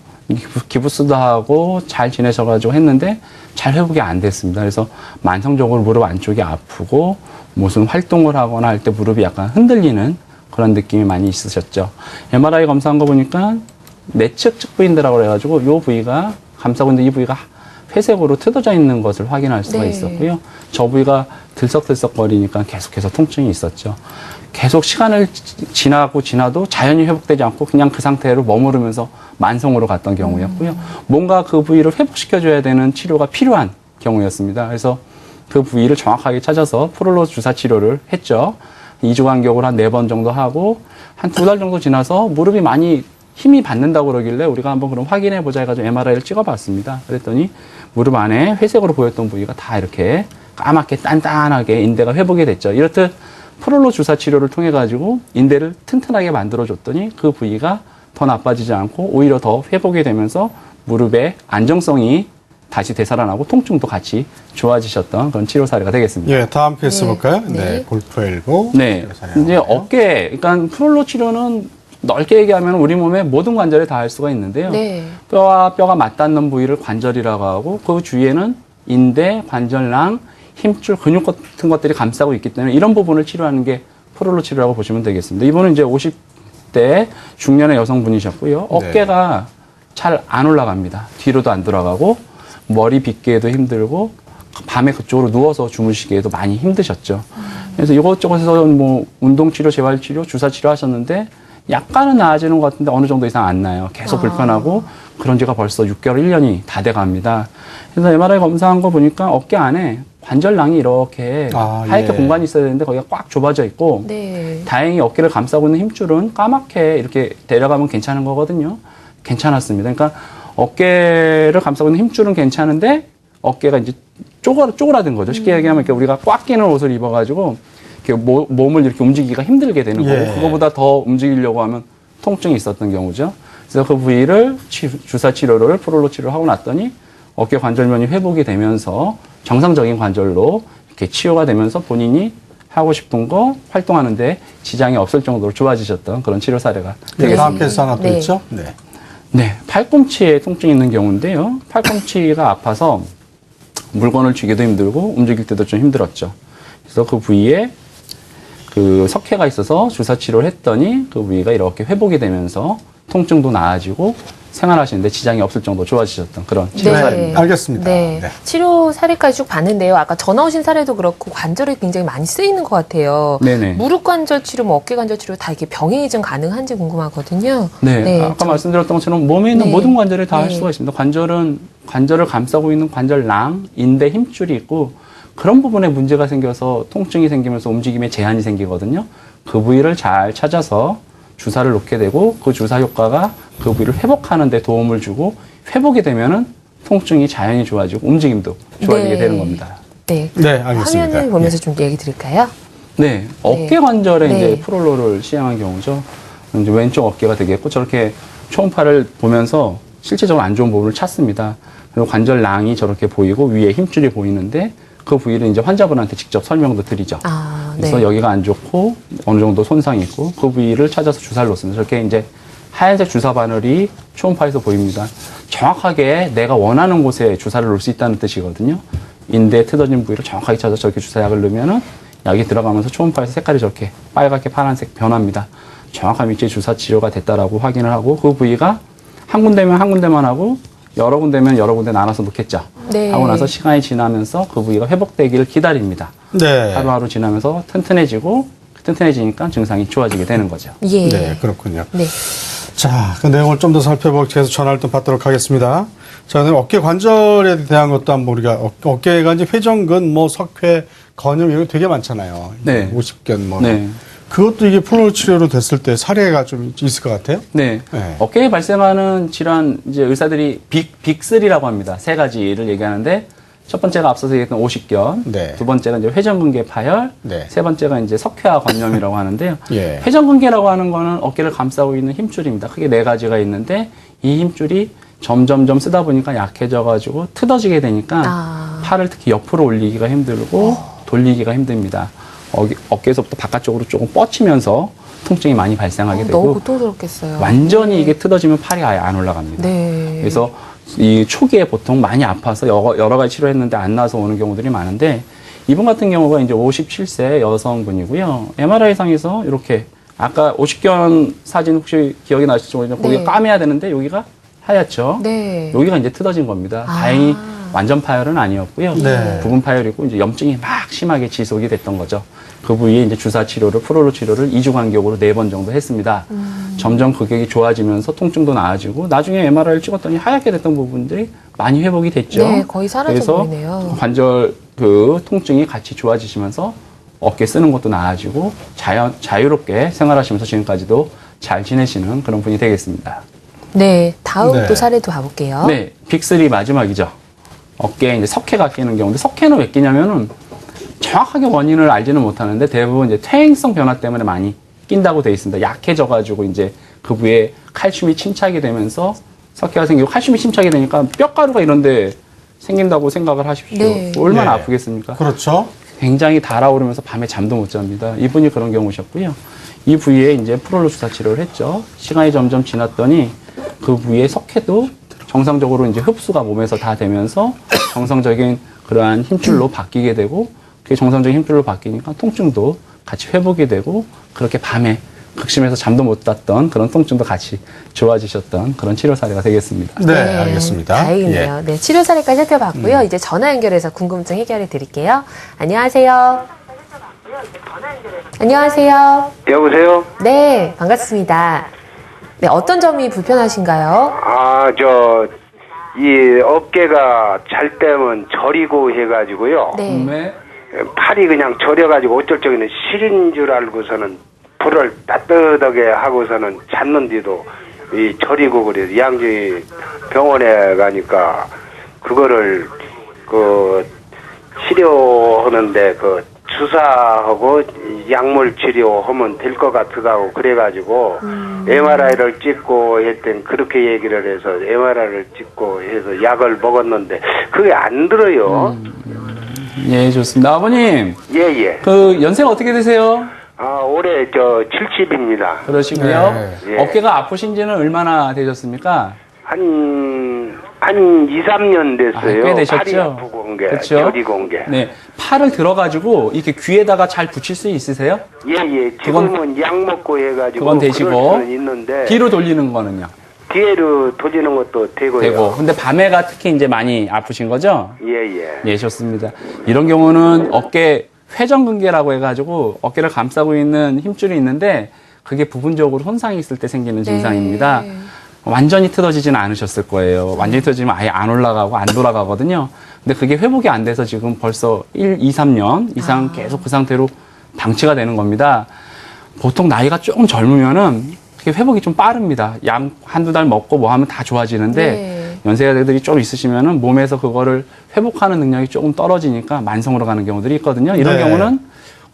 기부스도 하고 잘 지내셔가지고 했는데 잘 회복이 안 됐습니다. 그래서 만성적으로 무릎 안쪽이 아프고 무슨 활동을 하거나 할 때 무릎이 약간 흔들리는 그런 느낌이 많이 있으셨죠. MRI 검사한 거 보니까 내측 측부인대라고 그래가지고 이 부위가 감싸고 있는데 이 부위가 회색으로 뜯어져 있는 것을 확인할 수가 네. 있었고요. 저 부위가 들썩들썩거리니까 계속해서 통증이 있었죠. 계속 시간을 지나도 자연히 회복되지 않고 그냥 그 상태로 머무르면서 만성으로 갔던 경우였고요. 뭔가 그 부위를 회복시켜줘야 되는 치료가 필요한 경우였습니다. 그래서 그 부위를 정확하게 찾아서 프롤로 주사 치료를 했죠. 2주 간격으로 한 4번 정도 하고 한 2달 정도 지나서 무릎이 많이 힘이 받는다고 그러길래 우리가 한번 그럼 확인해보자 해가지고 MRI를 찍어봤습니다. 그랬더니 무릎 안에 회색으로 보였던 부위가 다 이렇게 까맣게 단단하게 인대가 회복이 됐죠. 이렇듯 프롤로 주사 치료를 통해 가지고 인대를 튼튼하게 만들어줬더니 그 부위가 더 나빠지지 않고 오히려 더 회복이 되면서 무릎의 안정성이 다시 되살아나고 통증도 같이 좋아지셨던 그런 치료 사례가 되겠습니다. 예, 다음 케이스 볼까요? 네. 네, 골프 엘보. 네. 이제 어깨, 그러니까 프롤로 치료는 넓게 얘기하면 우리 몸의 모든 관절에 다 할 수가 있는데요. 네. 뼈와 뼈가 맞닿는 부위를 관절이라고 하고 그 주위에는 인대, 관절낭, 힘줄, 근육 같은 것들이 감싸고 있기 때문에 이런 부분을 치료하는 게 프롤로 치료라고 보시면 되겠습니다. 이분은 이제 50대 중년의 여성분이셨고요. 어깨가 잘 안 올라갑니다. 뒤로도 안 돌아가고 머리 빗기에도 힘들고 밤에 그쪽으로 누워서 주무시기에도 많이 힘드셨죠. 그래서 이것저것에서 뭐 운동치료, 재활치료, 주사치료 하셨는데 약간은 나아지는 것 같은데 어느 정도 이상 안 나요. 계속 불편하고 그런 지가 벌써 6개월, 1년이 다 돼 갑니다. 그래서 MRI 검사한 거 보니까 어깨 안에 관절낭이 이렇게 하얗게 예. 공간이 있어야 되는데 거기가 꽉 좁아져 있고 네. 다행히 어깨를 감싸고 있는 힘줄은 까맣게 이렇게 내려가면 괜찮은 거거든요. 괜찮았습니다. 그러니까 어깨를 감싸고 있는 힘줄은 괜찮은데 어깨가 이제 쪼그라든 거죠. 쉽게 얘기하면 이렇게 우리가 꽉 끼는 옷을 입어가지고 이렇게 몸을 이렇게 움직이기가 힘들게 되는 거고 예. 그거보다 더 움직이려고 하면 통증이 있었던 경우죠. 그래서 그 부위를 주사 치료를 프롤로 치료하고 났더니 어깨 관절면이 회복이 되면서 정상적인 관절로 이렇게 치유가 되면서 본인이 하고 싶은 거 활동하는데 지장이 없을 정도로 좋아지셨던 그런 치료 사례가 네, 다음 되겠습니다. 케이스 하나 또 네. 있죠? 네. 네, 팔꿈치에 통증이 있는 경우인데요. 팔꿈치가 아파서 물건을 쥐기도 힘들고 움직일 때도 좀 힘들었죠. 그래서 그 부위에 그 석회가 있어서 주사 치료를 했더니 그 부위가 이렇게 회복이 되면서 통증도 나아지고 생활하시는데 지장이 없을 정도 좋아지셨던 그런 치료 네. 사례입니다. 알겠습니다. 네. 네. 치료 사례까지 쭉 봤는데요. 아까 전화 오신 사례도 그렇고 관절이 굉장히 많이 쓰이는 것 같아요. 네네. 무릎 관절 치료, 뭐 어깨 관절 치료 다 이렇게 병행이 좀 가능한지 궁금하거든요. 네, 아까 말씀드렸던 것처럼 몸에 있는 네. 모든 관절에 다 할 네. 수가 있습니다. 관절을 감싸고 있는 관절낭, 인대, 힘줄이 있고 그런 부분에 문제가 생겨서 통증이 생기면서 움직임에 제한이 생기거든요. 그 부위를 잘 찾아서 주사를 놓게 되고 그 주사 효과가 그 부위를 회복하는 데 도움을 주고 회복이 되면은 통증이 자연히 좋아지고 움직임도 좋아지게 네. 되는 겁니다. 네. 네, 알겠습니다. 화면을 보면서 좀 얘기 드릴까요? 네, 어깨 관절에 네. 이제 프롤로를 시행한 경우죠. 이제 왼쪽 어깨가 되겠고 저렇게 초음파를 보면서 실제적으로 안 좋은 부분을 찾습니다. 그리고 관절낭이 저렇게 보이고 위에 힘줄이 보이는데 그 부위를 이제 환자분한테 직접 설명도 드리죠. 아, 그래서 네. 여기가 안 좋고 어느 정도 손상이 있고 그 부위를 찾아서 주사를 놓습니다. 저렇게 이제 하얀색 주사 바늘이 초음파에서 보입니다. 정확하게 내가 원하는 곳에 주사를 놓을 수 있다는 뜻이거든요. 인대에 뜯어진 부위를 정확하게 찾아서 저렇게 주사약을 넣으면은 약이 들어가면서 초음파에서 색깔이 저렇게 빨갛게 파란색 변합니다. 정확한 위치에 주사 치료가 됐다라고 확인을 하고 그 부위가 한 군데면 한 군데만 하고 여러 군데면 여러 군데 나눠서 놓겠죠. 네. 하고 나서 시간이 지나면서 그 부위가 회복되기를 기다립니다. 네. 하루하루 지나면서 튼튼해지고 튼튼해지니까 증상이 좋아지게 되는 거죠. 예. 네, 그렇군요. 네. 자, 그 내용을 좀 더 살펴보기 위해서 전화를 좀 받도록 하겠습니다. 자, 그다음에 어깨 관절에 대한 것도 한번 우리가 어깨가 이제 회전근, 뭐 석회, 건염 이런 거 되게 많잖아요. 네. 50견 뭐. 네. 그것도 이게 플로우 치료로 됐을 때 사례가 좀 있을 것 같아요. 네. 네. 어깨에 발생하는 질환, 이제 의사들이 빅3라고 합니다. 세 가지를 얘기하는데, 첫 번째가 앞서서 얘기했던 50견, 네. 두 번째가 이제 회전근개 파열, 네. 세 번째가 이제 석회화 건염이라고 하는데요. 예. 회전근개라고 하는 거는 어깨를 감싸고 있는 힘줄입니다. 크게 네 가지가 있는데, 이 힘줄이 점점점 쓰다 보니까 약해져가지고 트어지게 되니까 팔을 특히 옆으로 올리기가 힘들고 돌리기가 힘듭니다. 어깨에서부터 바깥쪽으로 조금 뻗치면서 통증이 많이 발생하게 되고, 너무 고통스럽겠어요. 완전히 이게 트어지면 팔이 아예 안 올라갑니다. 네. 그래서 이 초기에 보통 많이 아파서 여러 가지 치료했는데 안 나서 오는 경우들이 많은데, 이분 같은 경우가 이제 57세 여성분이고요. MRI상에서 이렇게 아까 50견 사진 혹시 기억이 나실지 모르지만 거기가 네. 까매야 되는데 여기가 하얗죠. 네. 여기가 이제 트어진 겁니다. 다행히 완전 파열은 아니었고요. 네. 부분 파열이고 이제 염증이 막 심하게 지속이 됐던 거죠. 그 부위에 이제 주사 치료를, 프롤로 치료를 2주 간격으로 4번 정도 했습니다. 점점 극격이 좋아지면서 통증도 나아지고, 나중에 MRI를 찍었더니 하얗게 됐던 부분들이 많이 회복이 됐죠. 네, 거의 사라져 그래서 보이네요. 관절 그 통증이 같이 좋아지시면서 어깨 쓰는 것도 나아지고 자유롭게 생활하시면서 지금까지도 잘 지내시는 그런 분이 되겠습니다. 네, 다음 네. 또 사례도 가볼게요. 네, 빅3 마지막이죠. 어깨에 이제 석회가 끼는 경우인데, 석회는 왜 끼냐면은 정확하게 원인을 알지는 못하는데 대부분 이제 퇴행성 변화 때문에 많이 낀다고 되어 있습니다. 약해져가지고 이제 그 부위에 칼슘이 침착이 되면서 석회가 생기고, 칼슘이 침착이 되니까 뼈가루가 이런데 생긴다고 생각을 하십시오. 네. 얼마나 네. 아프겠습니까? 그렇죠. 굉장히 달아오르면서 밤에 잠도 못 잡니다. 이분이 그런 경우셨고요. 이 부위에 이제 프롤로 주사 치료를 했죠. 시간이 점점 지났더니 그 부위의 석회도 정상적으로 이제 흡수가 몸에서 다 되면서 정상적인 그러한 힘줄로 바뀌게 되고, 그게 정상적인 힘줄로 바뀌니까 통증도 같이 회복이 되고, 그렇게 밤에 극심해서 잠도 못 잤던 그런 통증도 같이 좋아지셨던 그런 치료 사례가 되겠습니다. 네, 알겠습니다. 다행이네요. 네, 치료 사례까지 살펴봤고요. 이제 전화 연결해서 궁금증 해결해 드릴게요. 안녕하세요. 안녕하세요. 여보세요? 네, 반갑습니다. 네, 어떤 점이 불편하신가요? 이 어깨가 잘 때면 저리고 해가지고요. 네. 네. 팔이 그냥 저려가지고 어쩔 적에는 시린 줄 알고서는 불을 따뜻하게 하고서는 잤는데도 이 저리고 그래서 양지 병원에 가니까 그거를 그 치료하는데 그 주사하고 약물 치료하면 될 것 같다고 그래가지고 MRI를 찍고 했더니 그렇게 얘기를 해서 MRI를 찍고 해서 약을 먹었는데 그게 안 들어요. 예, 좋습니다. 아버님, 예예. 그 연세가 어떻게 되세요? 올해 70입니다. 그러시고요. 네. 어깨가 아프신 지는 얼마나 되셨습니까? 한 2, 3년 됐어요. 꽤 되셨죠? 팔이 아프고 온 게, 그쵸? 저리고 온 게. 네. 팔을 들어가지고 이렇게 귀에다가 잘 붙일 수 있으세요? 예예. 지금은 약 먹고 해가지고 그건 되시고. 그럴 수는 있는데 뒤로 돌리는 거는요? 뒤로 돌리는 것도 되고요. 되고. 근데 밤에가 특히 이제 많이 아프신 거죠? 예예. 예, 좋습니다. 이런 경우는 어깨 회전근개라고 해가지고 어깨를 감싸고 있는 힘줄이 있는데 그게 부분적으로 손상이 있을 때 생기는 증상입니다. 완전히 틀어지지는 않으셨을 거예요. 완전히 틀어지면 아예 안 올라가고 안 돌아가거든요. 근데 그게 회복이 안 돼서 지금 벌써 1, 2, 3년 이상 계속 그 상태로 방치가 되는 겁니다. 보통 나이가 조금 젊으면은 그게 회복이 좀 빠릅니다. 약 한두 달 먹고 뭐 하면 다 좋아지는데 네. 연세들이 좀 있으시면은 몸에서 그거를 회복하는 능력이 조금 떨어지니까 만성으로 가는 경우들이 있거든요. 이런 네. 경우는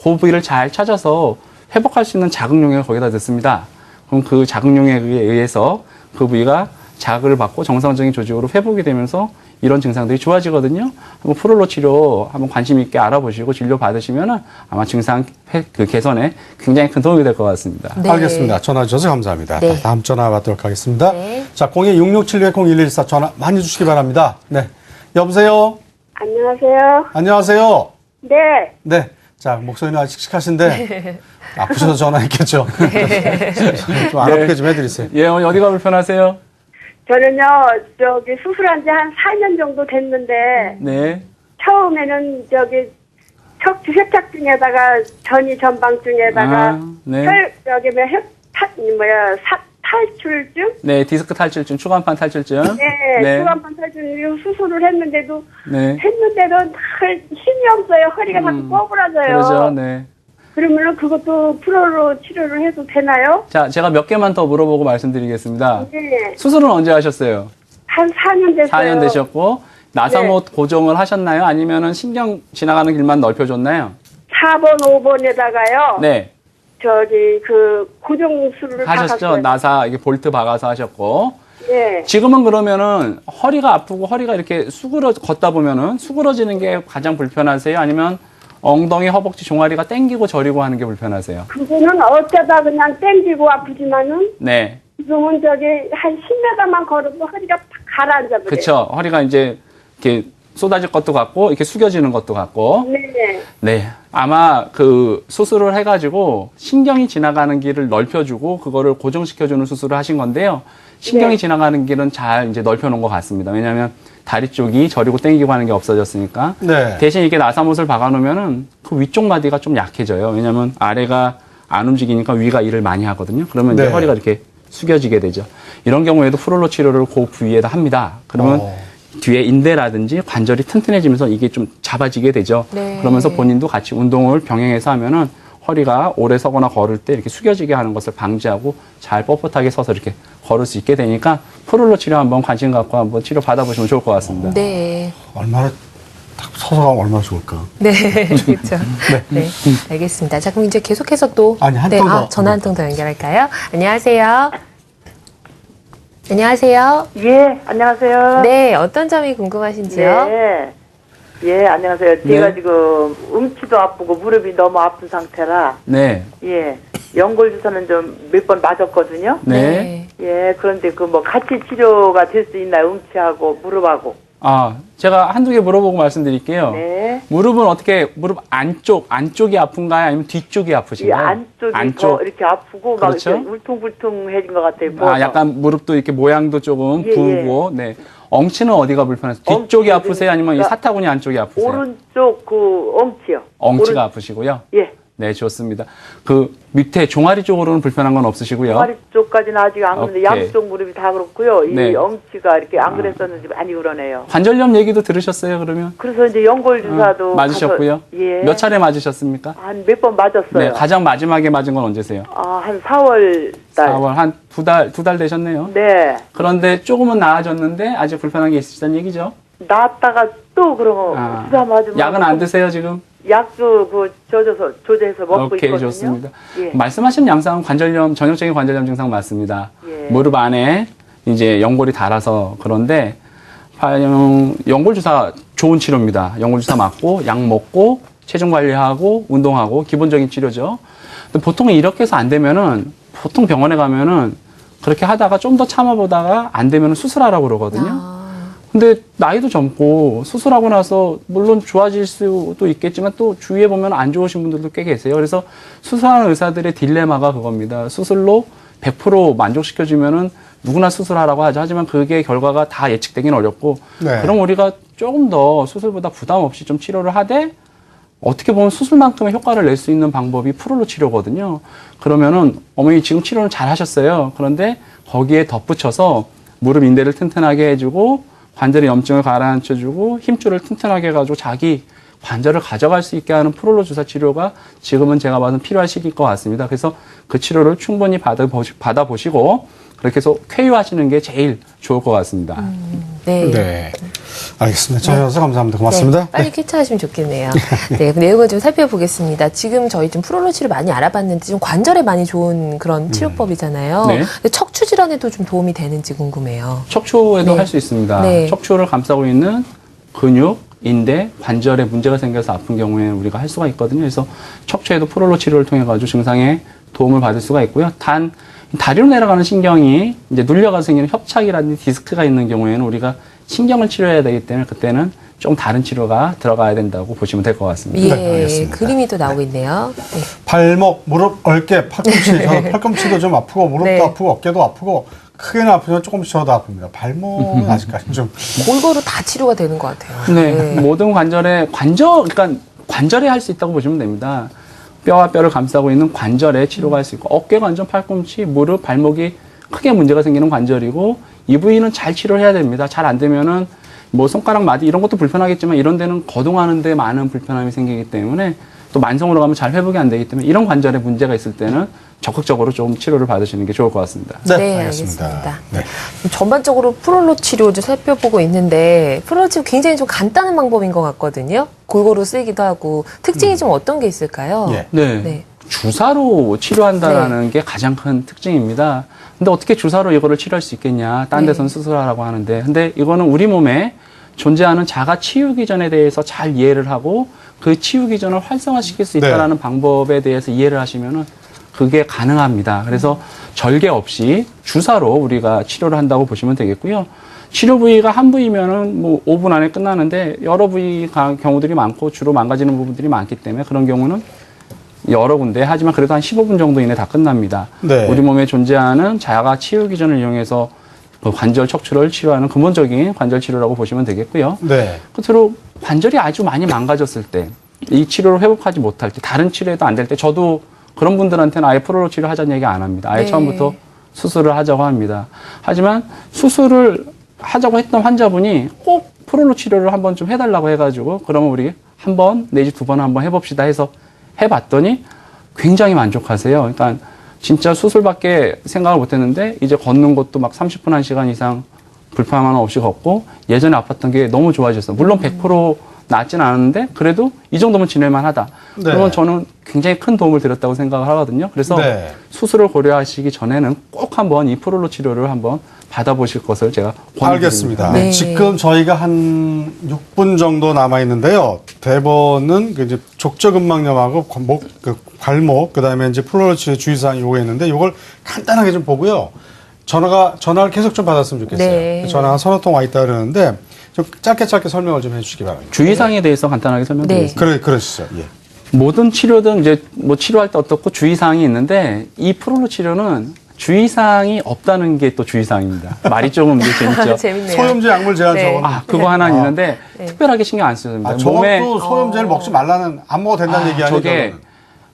그 부위를 잘 찾아서 회복할 수 있는 자극용액을 거기다 넣습니다. 그럼 그 자극용액에 의해서 그 부위가 자극을 받고 정상적인 조직으로 회복이 되면서 이런 증상들이 좋아지거든요. 한번 프롤로 치료 한번 관심 있게 알아보시고 진료 받으시면은 아마 증상 그 개선에 굉장히 큰 도움이 될 것 같습니다. 네. 알겠습니다. 전화 주셔서 감사합니다. 네. 다음 전화 받도록 하겠습니다. 네. 자, 02-6676-0114 전화 많이 주시기 바랍니다. 네. 여보세요? 안녕하세요. 안녕하세요? 네. 네. 자, 목소리는 아직 씩씩하신데 아프셔서 전화했겠죠. 좀 알아보게 좀 해드리세요. 예, 어디가 불편하세요? 저는요, 수술한 지 한 4년 정도 됐는데, 네. 처음에는 척추 협착증에다가 전이전방증에다가 네. 혈, 탈출증? 네, 디스크 탈출증, 추간판 탈출증. 네, 추간판 탈출증 수술을 했는데도 네. 힘이 없어요. 허리가 자꾸 꼬부라져요. 그러죠, 네. 그러면은 그것도 프로로 치료를 해도 되나요? 자, 제가 몇 개만 더 물어보고 말씀드리겠습니다. 네. 수술은 언제 하셨어요? 한 4년 됐어요. 4년 되셨고, 나사못 고정을 하셨나요? 아니면은 신경 지나가는 길만 넓혀줬나요? 4번, 5번에다가요. 네. 고정술을 하셨죠? 박았어요. 나사, 이게 볼트 박아서 하셨고. 네. 지금은 그러면은 허리가 아프고 허리가 이렇게 걷다 보면은 수그러지는 게 가장 불편하세요? 아니면 엉덩이, 허벅지, 종아리가 땡기고 저리고 하는 게 불편하세요? 그거는 어쩌다 그냥 땡기고 아프지만은 네. 지금은 한 10m만 걸어도 허리가 팍 가라앉아버려요. 그쵸. 허리가 이제 이렇게 쏟아질 것도 같고, 이렇게 숙여지는 것도 같고. 네네. 네. 아마 그 수술을 해가지고 신경이 지나가는 길을 넓혀주고 그거를 고정시켜주는 수술을 하신 건데요. 신경이 네. 지나가는 길은 잘 이제 넓혀놓은 것 같습니다. 왜냐하면 다리 쪽이 저리고 땡기고 하는 게 없어졌으니까. 네. 대신 이게 나사못을 박아놓으면은 그 위쪽 마디가 좀 약해져요. 왜냐하면 아래가 안 움직이니까 위가 일을 많이 하거든요. 그러면 이제 네. 허리가 이렇게 숙여지게 되죠. 이런 경우에도 프롤로 치료를 그 부위에다 합니다. 그러면 뒤에 인대라든지 관절이 튼튼해지면서 이게 좀 잡아지게 되죠. 네. 그러면서 본인도 같이 운동을 병행해서 하면은 허리가 오래 서거나 걸을 때 이렇게 숙여지게 하는 것을 방지하고 잘 뻣뻣하게 서서 이렇게 걸을 수 있게 되니까 프롤로 치료 한번 관심 갖고 한번 치료 받아보시면 좋을 것 같습니다. 네. 얼마나 딱 서서 가면 얼마나 좋을까. 네, 그렇죠. 네, 알겠습니다. 자, 그럼 이제 계속해서 또 아니, 한 통 더. 전화 한 통 더 연결할까요? 안녕하세요. 안녕하세요. 예, 안녕하세요. 네, 어떤 점이 궁금하신지요? 예, 예, 안녕하세요. 제가 네. 지금 음치도 아프고 무릎이 너무 아픈 상태라, 네. 예, 연골 주사는 좀 몇 번 맞았거든요. 네. 예, 그런데 그 뭐 같이 치료가 될 수 있나요? 음치하고 무릎하고. 아, 제가 한두 개 물어보고 말씀드릴게요. 네. 무릎은 어떻게, 무릎 안쪽이 아픈가요? 아니면 뒤쪽이 이 아프신가요? 안쪽이 더 이렇게 아프고 그렇죠? 막 이렇게 울퉁불퉁해진 것 같아요. 부어서. 아, 약간 무릎도 이렇게 모양도 조금 예, 부고, 네. 엉치는 어디가 불편해서? 뒤쪽이 엉치, 아프세요? 아니면 이 그러니까 사타구니 안쪽이 아프세요? 오른쪽 그 엉치요. 엉치가 아프시고요. 예. 네, 좋습니다. 그 밑에 종아리 쪽으로는 불편한 건 없으시고요. 종아리 쪽까지는 아직 안 그런데 오케이. 양쪽 무릎이 다 그렇고요. 네. 이 엉치가 이렇게 안 그랬었는지 많이 그러네요. 관절염 얘기도 들으셨어요, 그러면? 그래서 이제 연골 주사도 맞으셨고요? 가서, 예. 몇 차례 맞으셨습니까? 한 몇 번 맞았어요. 네, 가장 마지막에 맞은 건 언제세요? 한 4월 달. 4월 한 두 달 되셨네요. 네. 그런데 조금은 나아졌는데 아직 불편한 게 있으시다는 얘기죠? 나왔다가 또 그런 거 주사 맞으면 약은 안 드세요, 지금? 약도 그 조제해서 먹고 오케이, 있거든요. 좋습니다. 예. 말씀하신 양상은 전형적인 관절염 증상 맞습니다. 예. 무릎 안에 이제 연골이 닳아서 그런데 연골 주사 좋은 치료입니다. 연골 주사 맞고 약 먹고 체중 관리하고 운동하고 기본적인 치료죠. 근데 보통 이렇게 해서 안 되면은 보통 병원에 가면은 그렇게 하다가 좀 더 참아보다가 안 되면은 수술하라고 그러거든요. 근데 나이도 젊고 수술하고 나서 물론 좋아질 수도 있겠지만 또 주위에 보면 안 좋으신 분들도 꽤 계세요. 그래서 수술하는 의사들의 딜레마가 그겁니다. 수술로 100% 만족시켜주면은 누구나 수술하라고 하죠. 하지만 그게 결과가 다 예측되기는 어렵고 네. 그럼 우리가 조금 더 수술보다 부담 없이 좀 치료를 하되 어떻게 보면 수술만큼의 효과를 낼 수 있는 방법이 프롤로 치료거든요. 그러면은 어머니 지금 치료는 잘 하셨어요. 그런데 거기에 덧붙여서 무릎 인대를 튼튼하게 해주고 관절의 염증을 가라앉혀주고 힘줄을 튼튼하게 해가지고 자기 관절을 가져갈 수 있게 하는 프롤로 주사 치료가 지금은 제가 봐서는 필요한 시기일 것 같습니다. 그래서 그 치료를 충분히 받아보시고 그렇게 해서 쾌유하시는 게 제일 좋을 것 같습니다. 네. 네. 알겠습니다. 전화주셔서 감사합니다. 고맙습니다. 네, 빨리 쾌차하시면 좋겠네요. 네, 그 내용을 좀 살펴보겠습니다. 지금 저희 좀 프롤로 치료 많이 알아봤는데 좀 관절에 많이 좋은 그런 치료법이잖아요. 네. 근데 척추 질환에도 좀 도움이 되는지 궁금해요. 척추에도 네. 할 수 있습니다. 네. 척추를 감싸고 있는 근육, 인대, 관절에 문제가 생겨서 아픈 경우에 우리가 할 수가 있거든요. 그래서 척추에도 프롤로 치료를 통해 가지고 증상에 도움을 받을 수가 있고요. 단 다리로 내려가는 신경이 이제 눌려가서 생기는 협착이라든지 디스크가 있는 경우에는 우리가 신경을 치료해야 되기 때문에 그때는 좀 다른 치료가 들어가야 된다고 보시면 될 것 같습니다. 예, 네, 알겠습니다. 그림이 또 나오고 있네요. 네. 발목, 무릎, 어깨, 팔꿈치. 저는 팔꿈치도 좀 아프고 무릎도 네. 아프고 어깨도 아프고 크게는 아프면 조금씩 저도 아픕니다. 발목은 아직까지 좀. 골고루 다 치료가 되는 것 같아요. 네, 모든 그러니까 관절에 할 수 있다고 보시면 됩니다. 뼈와 뼈를 감싸고 있는 관절에 치료가 할 수 있고 어깨 관절, 팔꿈치, 무릎, 발목이 크게 문제가 생기는 관절이고 이 부위는 잘 치료를 해야 됩니다. 잘 안 되면은 뭐 손가락 마디 이런 것도 불편하겠지만 이런 데는 거동하는 데 많은 불편함이 생기기 때문에 또 만성으로 가면 잘 회복이 안 되기 때문에 이런 관절에 문제가 있을 때는 적극적으로 좀 치료를 받으시는 게 좋을 것 같습니다. 네, 알겠습니다. 네. 전반적으로 프롤로 치료 좀 살펴보고 있는데 프롤로 치료 굉장히 좀 간단한 방법인 것 같거든요. 골고루 쓰기도 하고 특징이 좀 어떤 게 있을까요? 예. 네. 네. 주사로 치료한다는 게 가장 큰 특징입니다. 근데 어떻게 주사로 이거를 치료할 수 있겠냐? 딴 데선 수술하라고 하는데. 근데 이거는 우리 몸에 존재하는 자가 치유 기전에 대해서 잘 이해를 하고 그 치유 기전을 활성화시킬 수 있다는 방법에 대해서 이해를 하시면은 그게 가능합니다. 그래서 절개 없이 주사로 우리가 치료를 한다고 보시면 되겠고요. 치료 부위가 한 부위면은 뭐 5분 안에 끝나는데 여러 부위 경우들이 많고 주로 망가지는 부분들이 많기 때문에 그런 경우는 여러 군데 하지만 그래도 한 15분 정도 이내 다 끝납니다. 네. 우리 몸에 존재하는 자가 치유 기전을 이용해서 그 관절 척추를 치료하는 근본적인 관절 치료라고 보시면 되겠고요. 네. 끝으로 관절이 아주 많이 망가졌을 때 이 치료를 회복하지 못할 때 다른 치료에도 안 될 때 저도 그런 분들한테는 아예 프롤로 치료하자는 얘기 안 합니다. 아예 처음부터 수술을 하자고 합니다. 하지만 수술을 하자고 했던 환자분이 꼭 프롤로 치료를 한번 좀 해달라고 해가지고 그러면 우리 한 번 내지 두 번 한번 해봅시다 해서 해봤더니 굉장히 만족하세요. 그러니까 진짜 수술밖에 생각을 못했는데 이제 걷는 것도 막 30분, 1시간 이상 불편함 없이 걷고 예전에 아팠던 게 너무 좋아졌어요. 물론 100% 낫진 않았는데 그래도 이 정도면 지낼만 하다. 네. 그러면 저는 굉장히 큰 도움을 드렸다고 생각을 하거든요. 그래서 네. 수술을 고려하시기 전에는 꼭 한번 이 프롤로 치료를 한번 받아보실 것을 제가 권해드립니다. 알겠습니다. 네. 지금 저희가 한 6분 정도 남아 있는데요. 대번은 그 이제 족저근막염하고 괄목, 그다음에 이제 플로럴 치료 주의사항 요구했는데 이걸 간단하게 좀 보고요. 전화를 계속 좀 받았으면 좋겠어요. 네. 전화 한 서너 통 와 있다 그러는데 좀 짧게 설명을 좀 해주시기 바랍니다. 주의사항에 대해서 간단하게 설명드리겠습니다. 그러시죠. 예. 모든 치료든 이제 뭐 치료할 때 어떻고 주의사항이 있는데 이 프롤로 치료는 주의사항이 없다는 게 또 주의사항입니다. 말이 조금 재밌죠. 재밌네요. 소염제 약물 제한 네. 저건. 그거 하나 있는데 특별하게 신경 안 써도 됩니다. 저것도 소염제를 먹지 말라는 안 먹어도 된다는 얘기 아니에요? 저게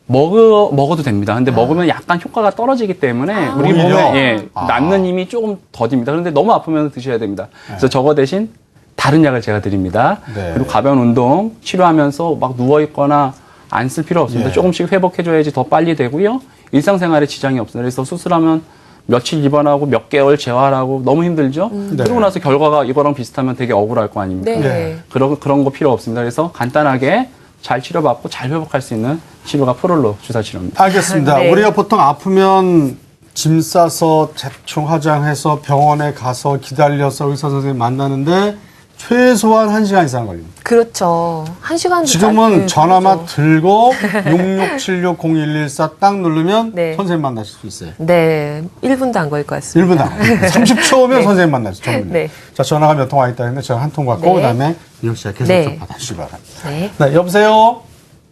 먹어도 됩니다. 근데 먹으면 약간 효과가 떨어지기 때문에 우리 오히려? 몸에 낫는 힘이 조금 더딥니다. 그런데 너무 아프면 드셔야 됩니다. 그래서 저거 대신 다른 약을 제가 드립니다. 네. 그리고 가벼운 운동 치료하면서 막 누워 있거나 안 쓸 필요 없습니다. 예. 조금씩 회복해줘야지 더 빨리 되고요. 일상생활에 지장이 없습니다. 그래서 수술하면 며칠 입원하고 몇 개월 재활하고 너무 힘들죠. 네. 그러고 나서 결과가 이거랑 비슷하면 되게 억울할 거 아닙니까? 네. 네. 그런 거 필요 없습니다. 그래서 간단하게 잘 치료받고 잘 회복할 수 있는 치료가 프롤로 주사 치료입니다. 알겠습니다. 네. 우리가 보통 아프면 짐 싸서 대충 화장해서 병원에 가서 기다려서 의사 선생님 만나는데 최소한 1시간 이상 걸립니다. 그렇죠. 1시간 지금은 전화만 들고 66760114 딱 누르면 네. 선생님 만나실 수 있어요. 네. 1분도 안 걸릴 것 같습니다. 1분 안. 30초면 선생님 만나실 전문의. 네. 자, 전화가 몇 통 와 있다 했는데 제가 한 통 받고 네. 그다음에 민영 씨가 계속 네. 좀 받아주시기 바랍니다. 네. 네, 여보세요?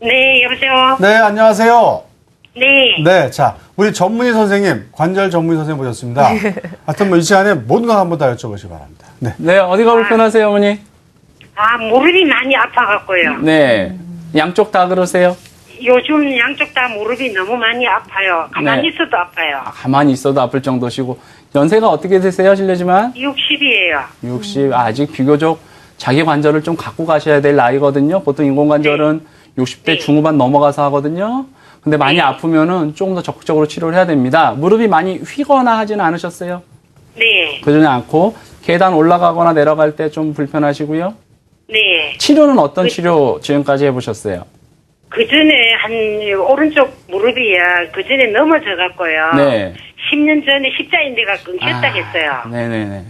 네, 여보세요. 네, 안녕하세요. 네. 네, 자, 우리 전문의 선생님, 관절 전문의 선생님 모셨습니다. 하여튼 뭐 이 시간에 모든 거 한번 다 여쭤보시기 바랍니다. 네. 네, 어디가 불편하세요, 어머니? 무릎이 많이 아파갖고요. 네. 양쪽 다 그러세요? 요즘 양쪽 다 무릎이 너무 많이 아파요. 가만히 네. 있어도 아파요. 가만히 있어도 아플 정도시고 연세가 어떻게 되세요, 실례지만? 60이에요. 60. 아직 비교적 자기 관절을 좀 갖고 가셔야 될 나이거든요. 보통 인공관절은 60대 네. 중후반 넘어가서 하거든요. 근데 많이 아프면은 조금 더 적극적으로 치료를 해야 됩니다. 무릎이 많이 휘거나 하지는 않으셨어요? 네. 그러지 않고 계단 올라가거나 내려갈 때 좀 불편하시고요. 네. 치료는 어떤 치료 지금까지 해보셨어요? 그 전에 오른쪽 무릎이야. 그 전에 넘어져갖고요. 네. 10년 전에 십자인대가 끊겼다 했어요. 네네네.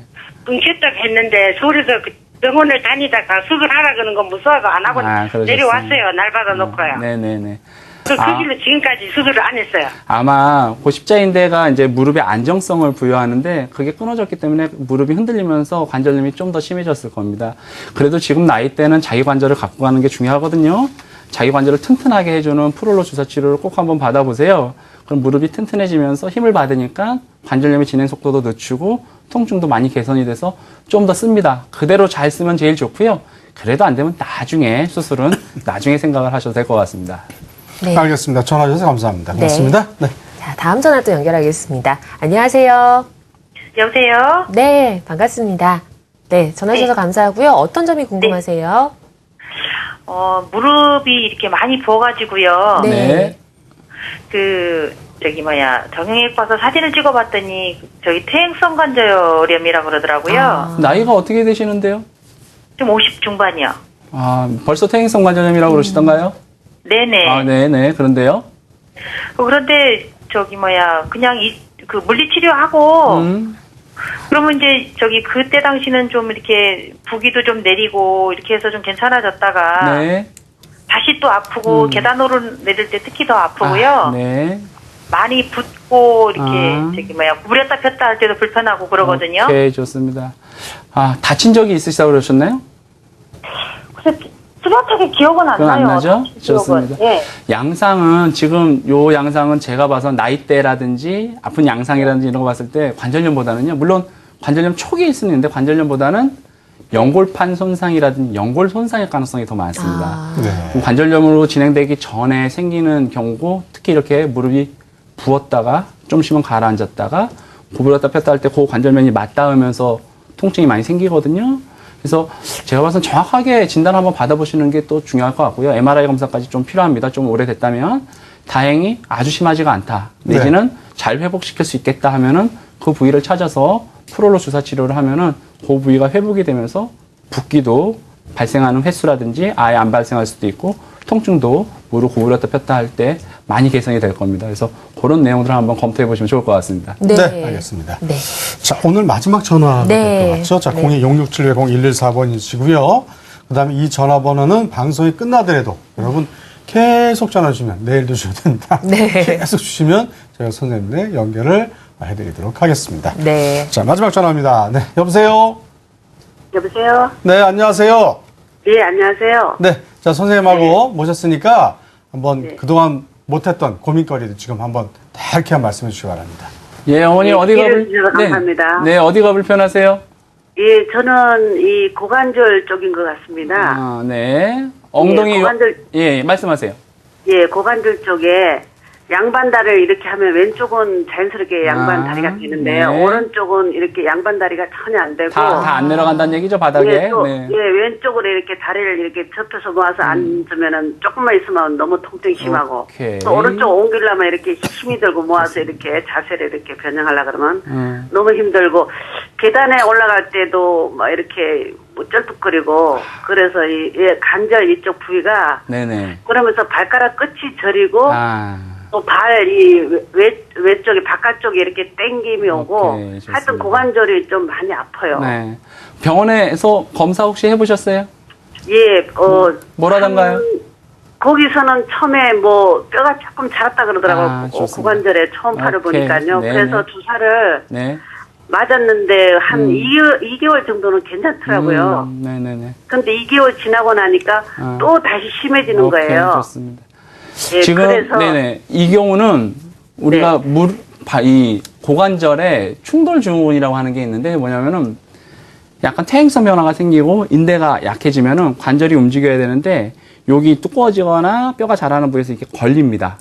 끊겼다 했는데 서울에서 그 병원을 다니다가 수술하라 그러는 거 무서워서 안 하고 그러셨어요. 내려왔어요. 날 받아놓고요. 네네네. 그 길로 지금까지 수술을 안 했어요. 아마 그 십자인대가 이제 무릎의 안정성을 부여하는데 그게 끊어졌기 때문에 무릎이 흔들리면서 관절염이 좀 더 심해졌을 겁니다. 그래도 지금 나이 때는 자기 관절을 갖고 가는 게 중요하거든요. 자기 관절을 튼튼하게 해주는 프롤로 주사 치료를 꼭 한번 받아보세요. 그럼 무릎이 튼튼해지면서 힘을 받으니까 관절염의 진행 속도도 늦추고 통증도 많이 개선이 돼서 좀 더 씁니다. 그대로 잘 쓰면 제일 좋고요. 그래도 안 되면 나중에 수술은 나중에 생각을 하셔도 될 것 같습니다. 네. 알겠습니다. 전화 주셔서 감사합니다. 고맙습니다. 네. 자, 다음 전화 또 연결하겠습니다. 안녕하세요. 여보세요? 네, 반갑습니다. 네, 전화 주셔서 감사하고요. 어떤 점이 궁금하세요? 무릎이 이렇게 많이 부어가지고요. 네. 정형외과 가서 사진을 찍어봤더니, 퇴행성 관절염이라고 그러더라고요. 나이가 어떻게 되시는데요? 좀 50 중반이요. 벌써 퇴행성 관절염이라고 그러시던가요? 네네. 네네. 그런데요? 그런데, 그냥 물리치료하고, 그러면 이제, 그때 당시는 좀 이렇게, 부기도 좀 내리고, 이렇게 해서 좀 괜찮아졌다가, 네. 다시 또 아프고, 계단 오르내릴 때 특히 더 아프고요. 네. 많이 붓고, 이렇게, 구부렸다 폈다 할 때도 불편하고 그러거든요. 오케이, 좋습니다. 다친 적이 있으시다고 그러셨나요? 그래서 뚜렷하게 기억은 안 그건 안 나요. 나죠? 기억은. 좋습니다. 예. 양상은 요 양상은 제가 봐서 나이대라든지 아픈 양상이라든지 이런 거 봤을 때 관절염보다는요. 물론 관절염 초기에 있을 수 있는데 관절염보다는 연골판 손상이라든지 연골 손상의 가능성이 더 많습니다. 네. 관절염으로 진행되기 전에 생기는 경우고 특히 이렇게 무릎이 부었다가 좀 쉬면 가라앉았다가 구부렸다 폈다 할 때 그 관절면이 맞닿으면서 통증이 많이 생기거든요. 그래서 제가 봐서는 정확하게 진단 한번 받아보시는 게 또 중요할 것 같고요. MRI 검사까지 좀 필요합니다. 좀 오래됐다면. 다행히 아주 심하지가 않다. 내지는 잘 회복시킬 수 있겠다 하면은 그 부위를 찾아서 프롤로 주사 치료를 하면은 그 부위가 회복이 되면서 붓기도 발생하는 횟수라든지 아예 안 발생할 수도 있고 통증도 무릎 구부렸다 폈다 할 때 많이 개선이 될 겁니다. 그래서 그런 내용들을 한번 검토해 보시면 좋을 것 같습니다. 네. 네, 알겠습니다. 네. 자, 오늘 마지막 전화가 네. 될 것 같죠? 자, 네. 02-66710-114번이시고요. 그 다음에 이 전화번호는 방송이 끝나더라도 여러분 계속 전화 주시면 내일도 주셔도 됩니다. 네. 계속 주시면 제가 선생님네 연결을 해드리도록 하겠습니다. 네. 자, 마지막 전화입니다. 네, 여보세요? 여보세요? 네, 안녕하세요. 예, 안녕하세요. 네, 자, 선생님하고 모셨으니까 한번 네. 그동안 못했던 고민거리를 지금 한번 다 이렇게 말씀해 주시기 바랍니다. 예, 어머니 네, 어디가 기회를 주셔서 감사합니다. 네, 어디가 불편하세요? 예, 저는 이 고관절 쪽인 것 같습니다. 네. 엉덩이 예, 고관절, 예, 말씀하세요. 예, 고관절 쪽에 양반 다리를 이렇게 하면 왼쪽은 자연스럽게 양반 다리가 되는데요. 네. 오른쪽은 이렇게 양반 다리가 전혀 안 되고. 다 안 내려간다는 얘기죠, 바닥에. 예, 또, 네. 예, 왼쪽으로 이렇게 다리를 이렇게 접혀서 모아서 앉으면은 조금만 있으면 너무 통증이 심하고. 오케이. 또 오른쪽 옮기려면 이렇게 힘이 들고 모아서 이렇게 자세를 이렇게 변형하려고 그러면 너무 힘들고. 계단에 올라갈 때도 막 이렇게 뭐 쩔뚝거리고. 그래서 관절 이쪽 부위가. 네네. 그러면서 발가락 끝이 저리고. 또 외쪽에 바깥쪽에 이렇게 땡김이 오고 오케이, 좋습니다. 하여튼 고관절이 좀 많이 아파요. 네. 병원에서 검사 혹시 해보셨어요? 예, 뭐라던가요? 거기서는 처음에 뭐 뼈가 조금 자랐다 그러더라고요. 좋습니다. 고관절에 처음 팔을 오케이. 보니까요. 네네. 그래서 주사를 네. 맞았는데 한 2개월 정도는 괜찮더라고요. 네네네. 근데 2개월 지나고 나니까 또 다시 심해지는 오케이, 거예요. 좋습니다. 예, 지금 그래서 네네 이 경우는 우리가 이 고관절에 충돌 증후군이라고 하는 게 있는데 뭐냐면은 약간 퇴행성 변화가 생기고 인대가 약해지면은 관절이 움직여야 되는데 여기 두꺼워지거나 뼈가 자라는 부위에서 이렇게 걸립니다.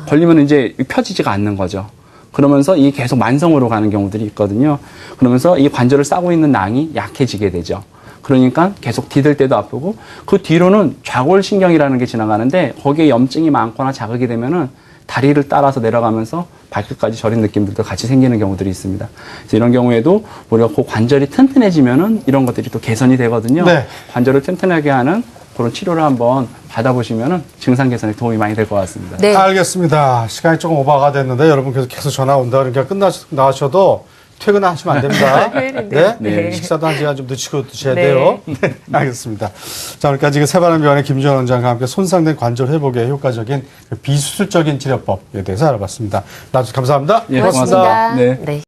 걸리면 이제 펴지지가 않는 거죠. 그러면서 이게 계속 만성으로 가는 경우들이 있거든요. 그러면서 이 관절을 싸고 있는 낭이 약해지게 되죠. 그러니까 계속 디딜 때도 아프고 그 뒤로는 좌골신경이라는 게 지나가는데 거기에 염증이 많거나 자극이 되면은 다리를 따라서 내려가면서 발끝까지 저린 느낌들도 같이 생기는 경우들이 있습니다. 그래서 이런 경우에도 우리가 그 관절이 튼튼해지면은 이런 것들이 또 개선이 되거든요. 네. 관절을 튼튼하게 하는 그런 치료를 한번 받아보시면은 증상 개선에 도움이 많이 될 것 같습니다. 네. 알겠습니다. 시간이 조금 오버가 됐는데 여러분 계속 전화 온다 그러니까 나가셔도 퇴근하시면 안 됩니다. 휴일인데. 네? 네. 식사도 한 시간 좀 늦추고 드셔야 네. 돼요. 네, 알겠습니다. 자, 오늘까지 세바람병원의 김주현 원장과 함께 손상된 관절 회복에 효과적인 비수술적인 치료법에 대해서 알아봤습니다. 나와주셔서 감사합니다. 예, 고맙습니다. 고맙습니다. 네. 네.